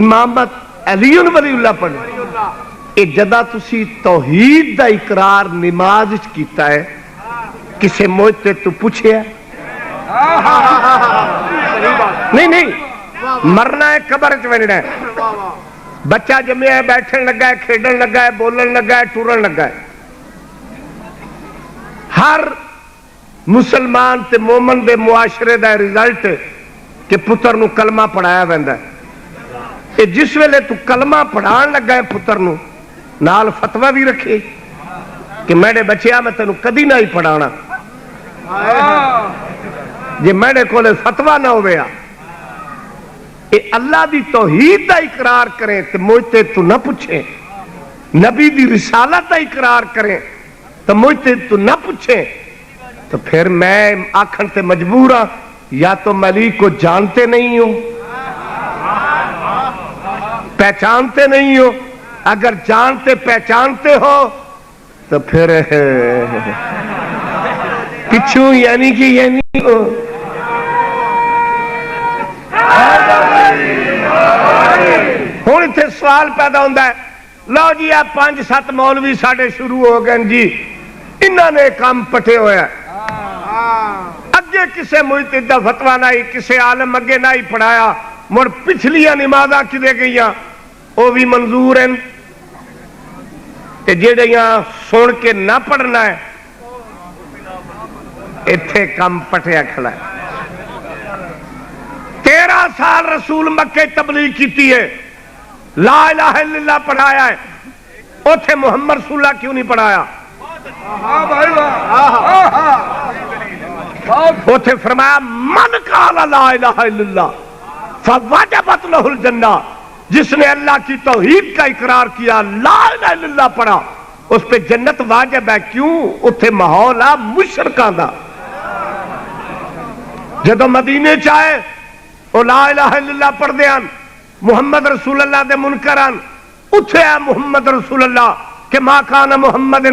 امامت علی ولی اللہ پڑھنے. اے جدہ تسی توحید دا اقرار نماز وچ کیتا ہے، کسے موجتے تو پوچھے ہے؟ نہیں، مرنا ہے، قبر چ بچہ جمعہ ہے، بیٹھن لگا ہے، کھیڈن لگا ہے، بولن لگا ہے، ٹورن لگا ہے. ہر مسلمان تے مومن دے معاشرے دا رزلٹ کہ پتر نو کلمہ پڑھایا ویندا ہے. جس ویلے تو کلمہ پڑھان لگا ہے پتر نو، نال فتویٰ بھی رکھے کہ میرے بچیا میں تینوں کدی نہ ہی پڑھانا، جی میرے کولے فتویٰ نہ ہویا. اے اللہ دی توحید دا اقرار کریں تو مجھتے تو نہ پوچھیں، نبی دی رسالت دا اقرار کریں تو مجھتے تو نہ پوچھیں، تو پھر میں آکھن تے مجبور ہاں یا تو علی کو جانتے نہیں ہو، پہچانتے نہیں ہو. اگر جانتے پہچانتے ہو تو پھر پچھوں یعنی کہ یعنی ہو. ہوں اتنے سوال پیدا ہوتا ہے، لو جی آپ 5-7 مولوی ساڈے شروع ہو گئے جی، انہوں نے کام پٹے ہوئے اگے کسے مجتہد دا فتویٰ نہ ہی، کسے عالم اگے نہ ہی پڑھایا، مڑ پچھلیاں نمازاں کدے گئیاں وہ بھی منظور ہیں. جہاں سن کے نہ پڑھنا ہے اتنے کم پٹیا کھڑا ہے. 13 سال رسول مکے تبلیغ کیتی ہے، لا الہ الا اللہ پڑھایا ہے، اوتھے محمد رسول اللہ کیوں نہیں پڑھایا؟ اوتھے فرمایا من قال لا الہ الا اللہ فوجبت لہ الجنہ، جس نے اللہ کی توحید کا اقرار کیا، لا الہ الا اللہ پڑھا، اس پہ جنت واجب ہے. کیوں؟ اتھے ماحول آ مشرکاں دا. جدو مدینے چاہے وہ لا الہ الا اللہ پڑھ دیاں، محمد رسول اللہ دے منکران اتھے ہے محمد رسول اللہ کہ ما کان محمد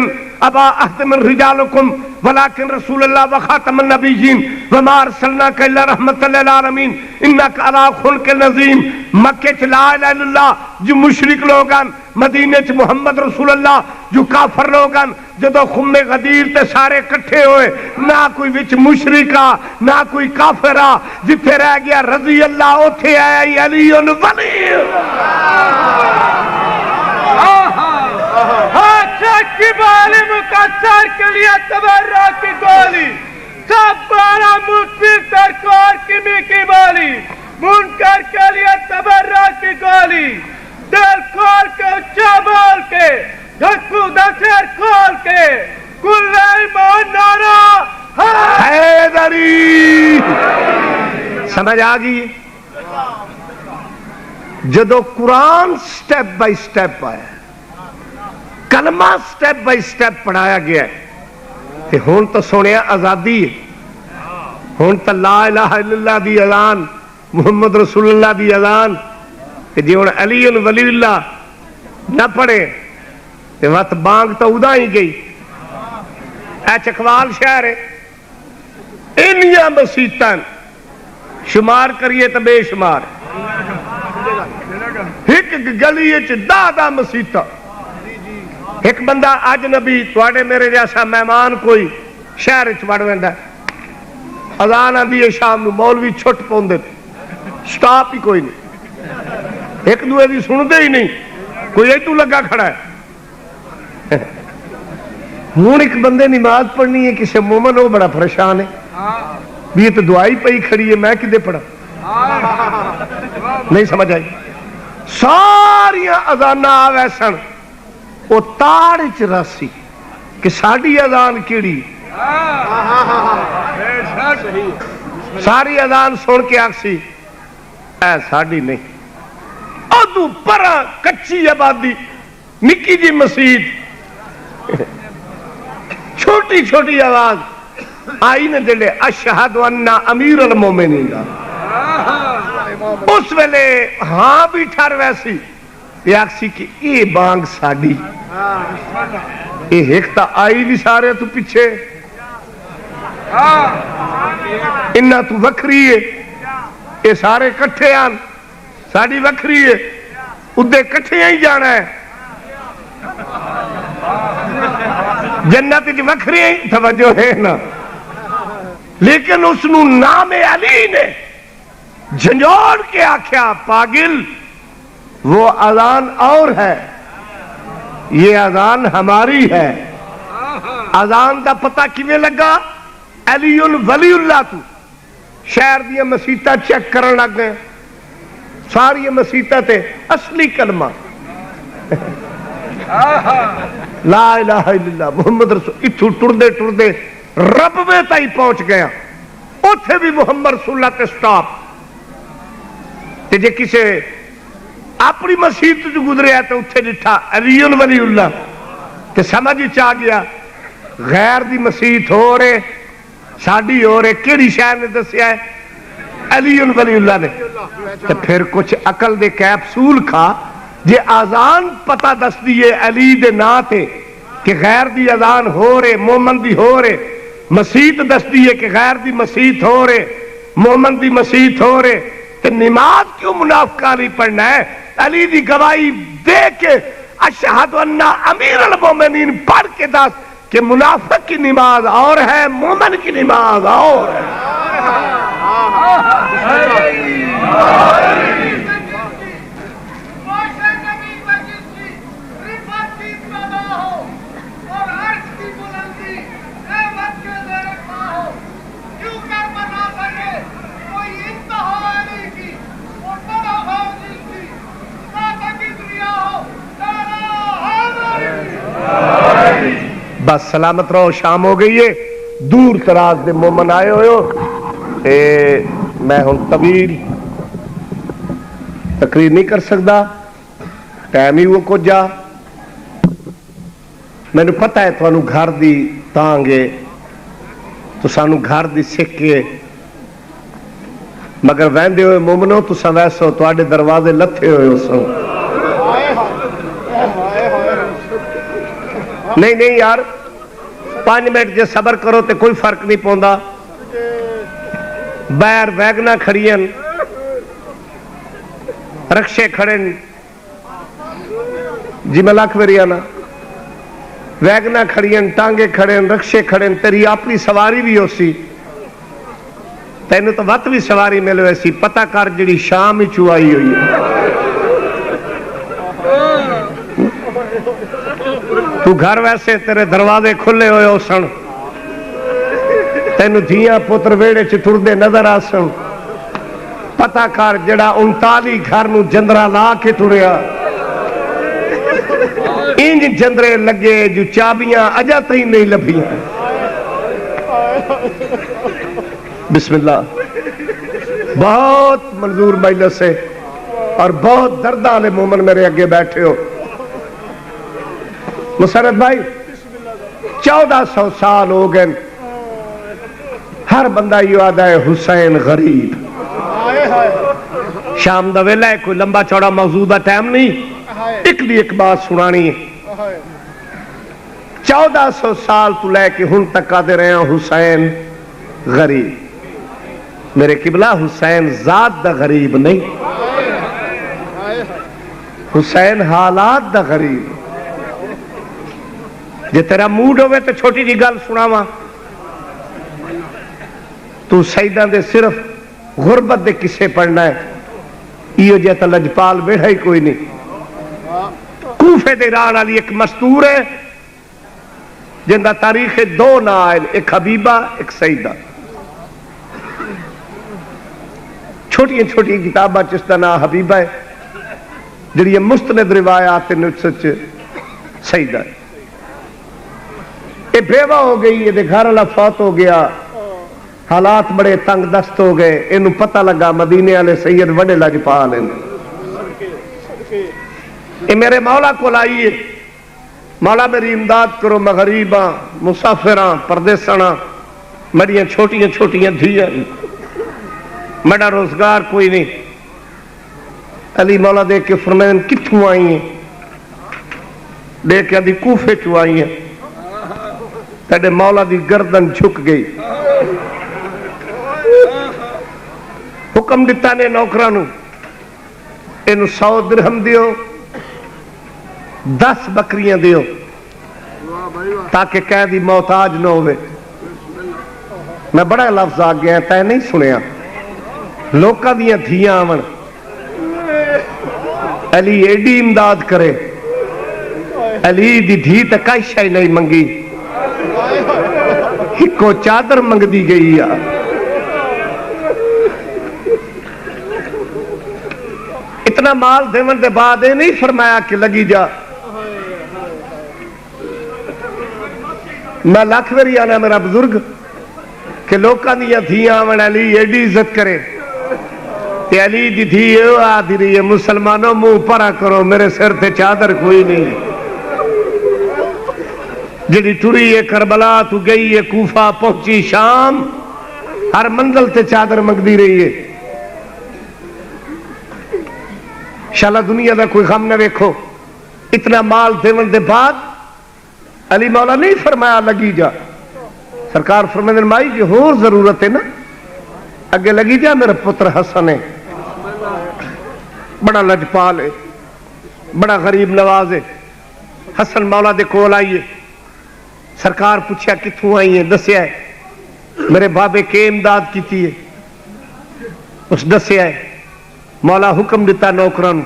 ابا احد من رجالکم ولکن رسول اللہ وخاتم النبیین وما ارسلناک الا رحمت للعالمین انک علی خلق عظیم. مکے چ لا الہ الا اللہ جو مشرک لوگان، مدینے چ محمد رسول اللہ جو کافر لوگان. جدو خم غدیر تے سارے کٹھے ہوئے، نہ کوئی وچ مشرکا نہ کوئی کافرا، جتھے رہ گیا رضی اللہ اوتھے آیا علی ولی. کی بالی مقصر کے لیے تبرہ کی گولی، سب بارہ مصفر سرکار کی کی بالی، منکر کے لیے تبرہ کی گولی، دل کھول کے اچھا بول کے دھکو دسر کھول کے کل ایمان نارا حیدری. سمجھ آگئی؟ جدو قرآن سٹیپ بائی سٹیپ آیا، کلمہ سٹیپ بائی سٹیپ پڑھایا گیا ہے، تے ہون تو سونے آزادی ہے. ہون تو لا الہ الا اللہ دی اذان، محمد رسول اللہ دی اذان. جی ہوں علی ولی اللہ نہ پڑھے تے وقت بانگ تو ادا ہی گئی. اے چکوال شہر ہے، انیاں مسیتاں شمار کریے تو بے شمار، ایک گلی دہ مسیتاں. ایک بندہ اجنبی تواڈے میرے جیسا مہمان کوئی شہر وڑ ویندا، اذان آندی ہے شام نو، مولوی چھٹ پوندے، سٹاپ ہی کوئی نہیں، ایک دوے دی سنتے ہی نہیں، کوئی ایتو لگا کھڑا ہے. ہوں ایک بندے نماز پڑھنی ہے، کسی مومن ہو بڑا پریشان ہے. بھی یہ تو دعائی پئی کھڑی ہے، میں کدے پڑھا؟ نہیں سمجھ آئی؟ ساریاں اذاناں آوے سن وہ تاڑ چ راسی کہ ساڑی اذان کیڑی، ساری اذان سن کے آکسی اے ساڑی نہیں، ادو پرا کچی آبادی نکی جی مسجد چھوٹی چھوٹی آواز آئی نے دلے اشہد انا امیر المومنین دا اس ویلے ہاں بھی ٹھر ویسی یہ آکسی کہ اے بانگ ساڑی اے ایک تا آئی بھی سارے تو پیچھے انہا تو وکری ہے اے سارے کٹھے آن ساڑی وکری ہے ادھے کٹھے ہی جانا ہے جنت جو وکری ہی توجہ ہے نا، لیکن اس نو نام علی نے جھنجھوڑ کے آکھیا پاگل وہ اذان اور ہے، یہ اذان ہماری ہے۔ اذان دا پتہ کیویں لگا؟ علی ولی اللہ تو شہر دیا مسیطہ چیک کرن لگ گئے، ساری مسیطہ تے اصلی کلمہ لا الہ الا اللہ محمد رسول، اتھو ٹردے ٹردے ربوے تائی پہنچ گیا، اتھے بھی محمد رسول اللہ تے سٹاپ تے جے کسے اپنی مسیح جو گزرے ہے تو اتھے جٹھا علی ولی اللہ تے سمجھ چاہ گیا غیر دی مسیح ہو رہے ساڑی ہو رہے، کیڑی شہر نے دسیا ہے؟ علی ولی اللہ نے۔ تو پھر کچھ عقل دے کیپسول کھا جے آزان پتہ دس دیئے علی دے نا تے کہ غیر دی اذان ہو رہے مومن دی ہو رہے، مسیت دس دیئے کہ غیر دی مسیت ہو رہے مومن دی مسیت ہو رہے، تو نماز کیوں منافقہ نہیں پڑھنا ہے؟ علی دی گواہی دے کے اشہد انا امیر المومنین پڑھ کے دس کہ منافق کی نماز اور ہے مومن کی نماز اور ہے۔ بس سلامت رہو، شام ہو گئی ہے، دور تراز دے مومن آئے ہوئے ہو، میں ہوں طویل تقریر نہیں کر سکتا، ٹائم ہی وہ کو جا، میں نے پتہ ہے تو انہوں گھر دی تانگے تو سانو گھر دی سکے، مگر ویندے ہوئے مومنوں تو سویسو تو آڑے دروازے لتھے ہوئے ہو سو، نہیں یار 5 منٹ جے صبر کرو تے کوئی فرق نہیں پوندا، بیر ویگنا کھڑین رکشے کھڑن جی میں لاکھ ویری آنا ویگنا کھڑین ٹانگے کھڑن رکشے کھڑن، تیری اپنی سواری بھی ہو سی تینوں تو وقت بھی سواری ملو ایسی، پتہ کر جڑی شام ہی چوائی ہوئی ہے، تو گھر ویسے تیرے دروازے کھلے ہوئے ہو سن، تینوں دھیاں پتر ویڑے چٹردے نظر آسن، پتہ کر جڑا 39 گھر نو جندرہ لا کے ٹریا، انج جندرے لگے جو چابیاں اجا تھی نہیں لبھیاں۔ بسم اللہ، بہت منظور مجلس ہے اور بہت دردہ والے مومن میرے اگے بیٹھے ہو۔ مسرت بھائی 1400 سال ہو گئے، ہر بندہ یہ آدھا ہے حسین غریب، شام دا ویلا ہے، کوئی لمبا چوڑا موضوع دا ٹائم نہیں، ایک دی ایک بات سنانی ہے۔ 1400 سال تو لے کے ہن تک آدھے رہے ہیں حسین غریب، میرے قبلہ حسین ذات دا غریب نہیں، حسین حالات دا غریب۔ جے تیرا موڈ ہوئے تو چھوٹی جی گل سناواں، تو سیداں دے صرف غربت دے کسے پڑھنا ہے، یہ جیتا لجپال بیڑھا ہی کوئی نہیں۔ کوفے دے ران والی ایک مستور ہے جن دا تاریخ 2 نائل، ایک حبیبہ ایک سیدہ، چھوٹی چھوٹی کتاباں جس کا نام حبیبہ ہے جڑی مستند روایات سچ سیدہ ہے. یہ بیوہ ہو گئی، یہ گھر والا فوت ہو گیا، حالات بڑے تنگ دست ہو گئے. یہ پتہ لگا مدینے والے سید وڈے لجپال ہیں، یہ میرے مولا کو آئیے، مولا میری امداد کرو، میں غریب ہاں، مسافر ہاں، پردیساں، میری چھوٹیاں چھوٹیاں دھیاں، میرا روزگار کوئی نہیں. علی مولا دیکھ کے فرمائیں کتوں آئی ہیں؟ دیکھ کے آدھی کوفے چو آئی ہیں. تیرے مولا دی گردن جھک گئی. حکم دیتا نے نوکرانو اینو 100 درہم دیو، 10 بکریاں دیو تاکہ قیدی محتاج نہ ہوئے. میں بڑا لفظ آ گیا تے نہیں سنیا. لوکاں دیاں دھیاں آون، علی ایڈی امداد کرے، علی دی دھی تے کئی شے نہیں منگی، ہکو چادر منگ دی گئی ہے. اتنا مال دیون دے بعد یہ نہیں فرمایا کہ لگی جا. میں لاکھ واری آنا میرا بزرگ کہ لوکاں دیاں دھیاں آون علی ایڈی عزت کرے، تے علی دی دھی آدھی رہی ہے مسلمانوں منہ پرا کرو، میرے سر تے چادر کوئی نہیں. جڑی ٹری ہے کربلا تو گئی ہے کوفہ پہنچی شام، ہر منزل تے چادر منگدی رہی ہے. شالا دنیا دا کوئی غم نہ ویکھو. اتنا مال دیون دے بعد علی مولا نہیں فرمایا لگی جا. سرکار فرمائے مائی جی ہور ضرورت ہے نا، اگے لگی جا. میرا پتر حسن ہے، بڑا لجپال ہے، بڑا غریب نواز ہے. حسن مولا دے کول آئیے. سرکار پوچھا کتوں آئی ہیں؟ دسیا ہے میرے بابے کے امداد کیتی ہے. اس دسیا ہے. مولا حکم دیتا نوکران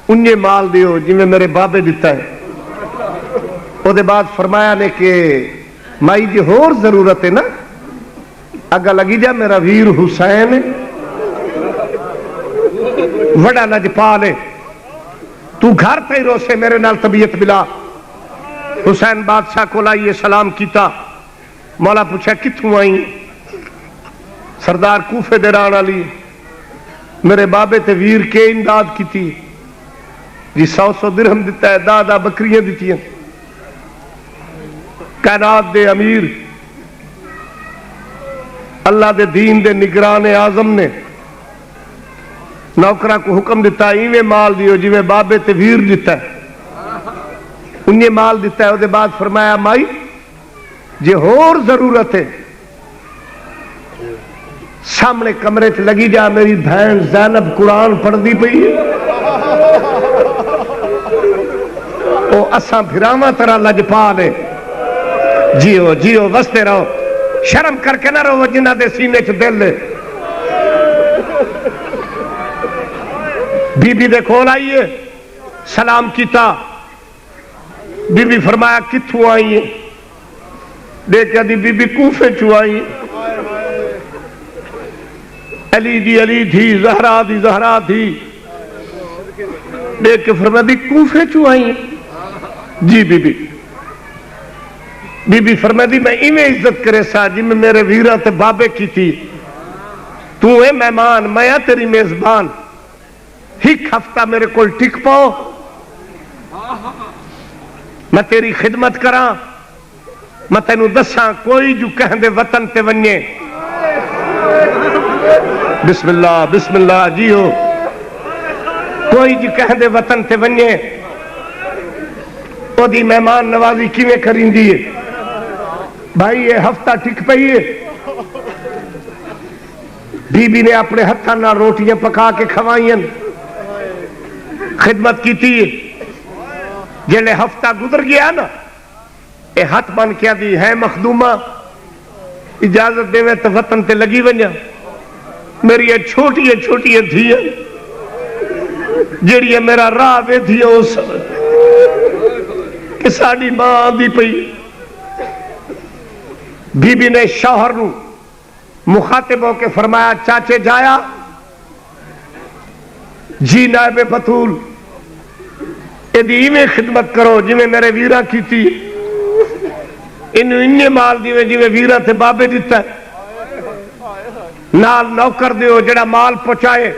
انجے مال دیو جی میں میرے بابے دیتا ہے. او دے بعد فرمایا نے کہ مائی جی ہور ضرورت ہے نا، اگا لگی جا. میرا ویر حسین ہے، وڈا لجپال ہے، تو گھر تے روسے میرے نال طبیعت ملا. حسین بادشاہ کو لائیے سلام کیتا. مولا پوچھا کتوں آئی؟ سردار کوفے دے رہن والی، میرے بابے تے ویر کے امداد کیتی جی. 100 درہم دیتا ہے، 10 بکریاں دیتی ہیں. کائنات دے امیر اللہ دے دین دے نگران اعظم نے نوکرا کو حکم دیتا ایویں مال دیو جی میں بابے تے ویر دیتا ہے، انہیں مال دیتا ہے. وہ دے بعد فرمایا مائی جے ہور ضرورت ہے سامنے کمرے چ لگی جا. میری بہن زینب قرآن پڑھ دی پئی ہے، او اساں پھراواں طرح لجپال ہے. جیو جیو وستے رہو، شرم کر کے نہ رہو جنہ دے سینے چ دل ہے. بی بی دے کول آئیے سلام کیتا. بی بی فرمایا کتوں آئی ہیں؟ دیکھا دی بی بی کوفے چو آئی ہیں. علی دی علی تھی، زہرا دی زہرا تھی. دیکھ کے فرمایا دی کوفے چو آئی ہیں؟ جی بی بی. بی بی فرمایا دی میں ایویں عزت کرے سا جی میں میرے ویرہ تے بابے کی تھی. تو اے مہمان، میں تیری میزبان، ایک ہفتہ میرے کول ٹک پاؤ، میں تیری خدمت کراں. میں تینوں دساں کوئی جو کہن دے وطن تے ونجے بسم اللہ بسم اللہ جی ہو، کوئی جو کہن دے وطن تے ونجے او دی مہمان نوازی کیویں کریندی ہے. بھائی یہ ہفتہ ٹک پئی ہے. بی بی نے اپنے ہتھاں نال روٹیاں پکا کے کھوائیں، خدمت کیتی. جلے ہفتہ گزر گیا نا، اے ہاتھ بن کیا دی ہے مخدومہ اجازت دے میں تو وطن تے لگی ونجا. میری یہ چھوٹی چھوٹی دھیاں جڑی میرا راہ وے دھیا اس کہ ساڑی ماں آدھی پئی. بی بی نے شوہر نو مخاطب ہو کے فرمایا چاچے جایا جی نائب بطول یہ میں خدمت کرو جی میرے ویرا کی تھی انہیں مال دیوے جی ویرا تے بابے دیتا ہے نال نوکر دیو جڑا مال پہنچائے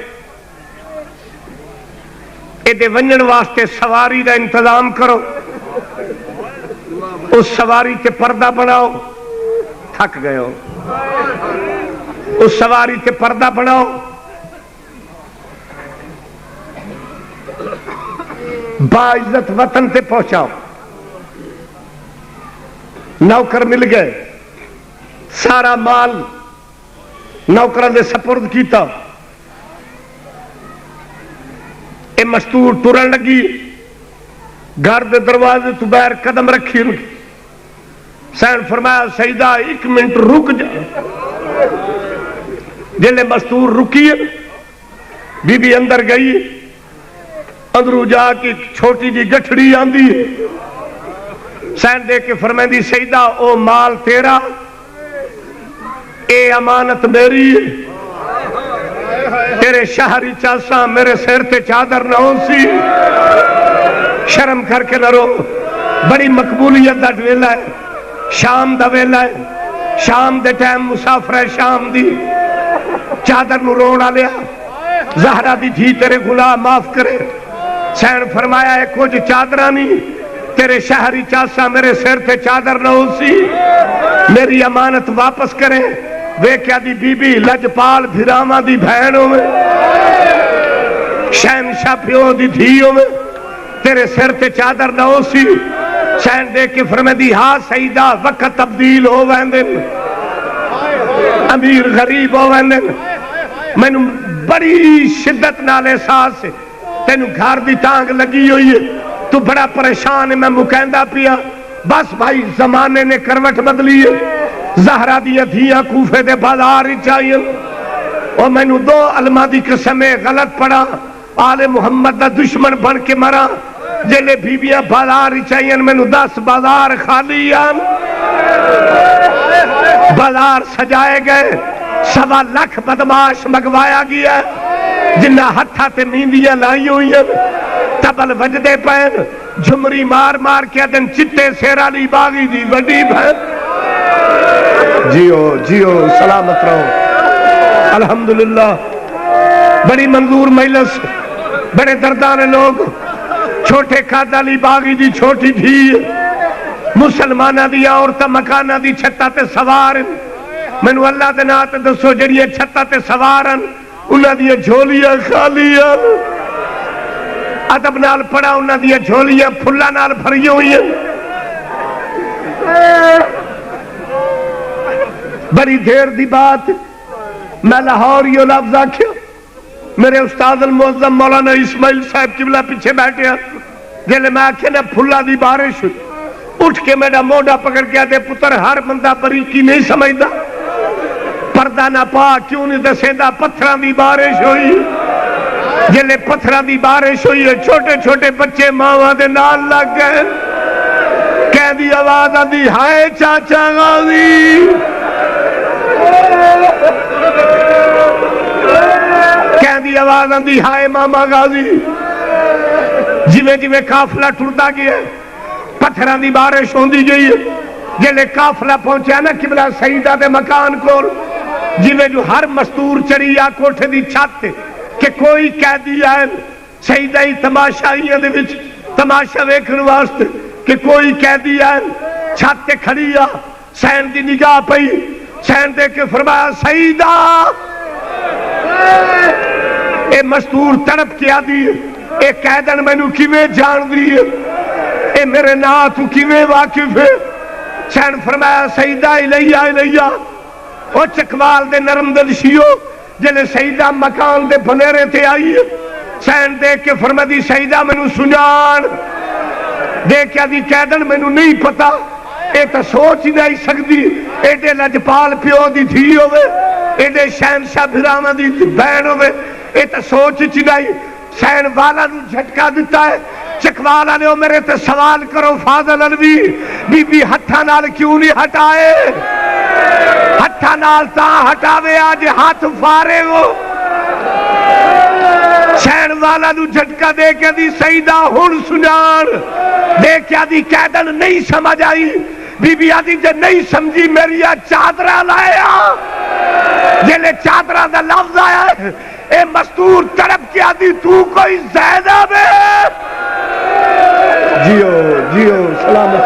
یہ ونجن واسطے سواری دا انتظام کرو اس سواری تے پردہ بناؤ تھک گئے ہو اس سواری تے پردہ بناؤ باعزت وطن تے پہنچاؤ نوکر مل گئے سارا مال نوکران دے سپرد کیتا اے مستور ٹرن لگی گھر دے دروازے تو باہر قدم رکھی سین فرمایا سیدہ 1 منٹ رک جا جلے مستور رکی بی بی اندر گئی اندرو جا کے چھوٹی جی گٹھڑی آندی سین دے کے فرمائیں دی سیدہ او مال تیرا اے امانت میری تیرے شہری چاساں میرے سر تے چادر نہ ہو سی شرم کر کے نہ رو بڑی مقبولیت دا ویلا ہے شام دا ویلا ہے شام دے ٹائم مسافر ہے شام دی چادر نو روڑا لیا زہرہ دی تھی تیرے غلام معاف کرے سین فرمایا ہے کچھ چادرانی تیرے شہری چاسا میرے سر تے چادر نہ ہو سی میری امانت واپس کرے ویکیا دی بی بی لجپال بھراما دی بہنوں میں شہنشاہ پیو دی دھیوں میں تیرے سر تے چادر نہ ہو سی شہن دے کے فرمائے دی ہاں سیدہ وقت تبدیل ہو ویندن امیر غریب ہو ویندن میں نے بڑی شدت نال احساس سے تینوں گھر دی ٹانگ لگی ہوئی ہے تو بڑا پریشان ہے میں مکیندہ پیا بس بھائی زمانے نے کروٹ بدلی ہے زہرہ دی ادھیاں کوفے دے بازار ہی چاہیے اور میں نے 2 علماء دی قسمیں غلط پڑا آل محمد دا دشمن بن کے مرا جلے بیبیاں بازار ہی چاہیے میں نے 10 بازار خالی آن بازار سجائے گئے 1.25 لاکھ بدماش مگوایا گیا جنہ ہتھا تے میندیاں لائی ہوئی ہیں تبل وجدے پین جھمری مار مار کے دن چٹے سیرا لی باغی دی وڈی بہن جیو سلامت رہو الحمدللہ بڑی منظور مجلس بڑے دردان لوگ چھوٹے کھادا لی باغی دی چھوٹی تھی مسلمانہ دی عورتہ مکانہ دی چھتا تے سوارن میں اللہ دے نات دسو جڑی چھتا تے سوارن انہاں دی جھولیاں خالیاں ادب نال پڑا انہاں دی جھولیاں پھلا نال بھری ہوئی ہیں بڑی دیر دی بات میں لاہور یہ لفظ آکھیا میرے استاد المعظم مولانا اسماعیل صاحب قبلہ پیچھے بیٹھے ہیں جلے میں آکھیا نا پھلا دی بارش ہوئی اٹھ کے میرا موڈا پکڑ کے آتے پتر ہر بندہ بریکی نہیں سمجھدا پردہ نہ پا کیوں نہیں دسیندہ پتھران دی بارش ہوئی جلے پتھران دی بارش ہوئی ہے چھوٹے چھوٹے بچے ماں دے نال لگ گئے کہہ دی آواز آدھی ہائے چاچا غازی کہہ دی آواز آدھی ہائے ماما غازی جویں قافلہ ٹردا گیا پتھران دی بارش ہوندی گئی ہے جلے قافلہ پہنچیا نا قبلہ سیدہ دے مکان کو جویں جو ہر مستور چڑیا کوٹھے دی چھت کہ کوئی قیدی آئے سیدہ ہی تماشائیاں دے وچ تماشا ویکھن واسطے کہ کوئی قیدی آئے چھت تے کھڑی آ سین دی نگاہ پئی سین دے کے فرمایا سیدہ اے مستور تڑپ کیا دی اے قیدن میں نو کیویں جان دی اے میرے نا تو کیویں واقف ہے سین فرمایا سیدہ الیہ او چکوال دے نرم دل شیو جلے سیدہ مکان دے بنیرے تے آئی سین دیکھ کے فرمایا سیدہ میں نو سنان دیکھیا دی قیدن میں نو نہیں پتا اے تا سوچ ہی نہیں سکتی ایڈے لجپال پیو دی دھی ہوئے ایڈے شہنشاہ بھراما دی بہن ہوئے اے تا سوچ ہی نہیں سین والا نو جھٹکا دیتا ہے چکوالا نے میرے تے سوال کرو فاضل علوی بی بی ہتھا نال کیوں نہیں ہٹائے ہتھا نال تا ہٹاوے آج ہاتھ فارے ہو سین والا نو جھٹکا دے کے دی سیدہ ہن سنان دے کے دی قیدن نہیں سمجھ آئی بی بی آدھی جے نہیں سمجھی میری چادرہ لایا جلے چادرہ دا لفظ آیا ہے اے مستور تڑپ کے آدھی تو کوئی زینب ہے جیو جیو سلامت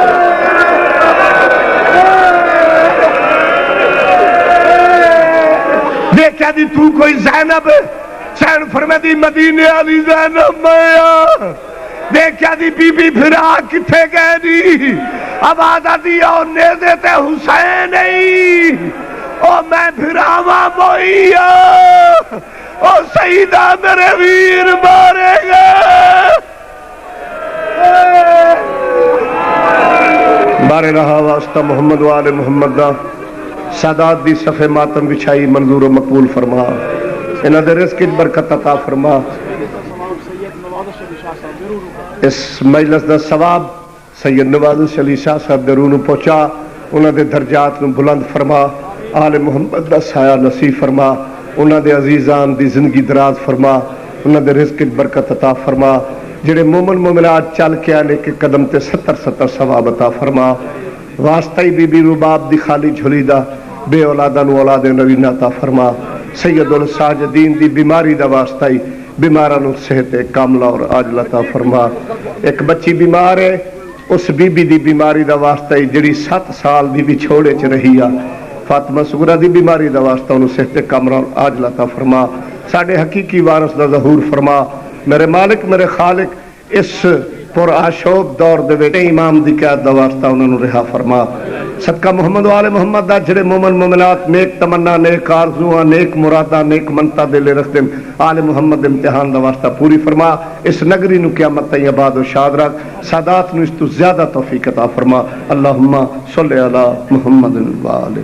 دیکھا دی تو کوئی زینب ہے سین فرمے دی مدینے والی زینب میں دیکھا دی بی بی پھرا کتھے گئے دی اب آدھا دیا اور نیزے تے حسین ہی او میں پھراواں موئی او سیدہ میرے ویر مارے گا بارے رہا واسطہ محمد و آل محمد دا سادات دی صفحے ماتم بچھائی منظور و مقبول فرما انہاں دے رزق برکت عطا فرما اس مجلس دا ثواب سید نواز علی شاہ صاحب دے روح نو پہنچا انہاں دے درجات نو بلند فرما آل محمد دا سایہ نصیب فرما انہاں دے عزیزان دی زندگی دراز فرما انہاں دے رزق برکت عطا فرما جڑے مومن مومنات چل کے آنے کے قدم تے 70 ثواب عطا فرما واسطہ بی بی رباب دی خالی جھولی دا بے اولادہ نو اولاد نوین عطا فرما سید الساجدین دی بیماری دا واسطہ بیمارانو صحت کاملہ اور عاجلہ عطا فرما ایک بچی بیمار ہے اس بی بی دی بیماری دا واسطہ جڑی 7 سال دی بھی چھوڑے چ رہی آ فاطمہ صغرا دی بیماری دا واسطہ انہوں صحت کاملہ اور عاجلہ عطا فرما ساڑھے حقیقی وارث دا ظہور فرما میرے مالک میرے خالق اس پر آشوب دور دے وچ امام دی قید دا واسطہ انہوں نے رہا فرما صدقہ محمد و آل محمد دا جڑے مومن مومنات نیک تمنا نیک آرزواں نیک مراداں نیک منتا دے لے رکھتے آل محمد امتحان دا واسطہ پوری فرما اس نگری نو قیامت تائیں آباد و شاد رکھ سادات نو اس تو زیادہ توفیق عطا فرما اللہم صلی علی محمد و آل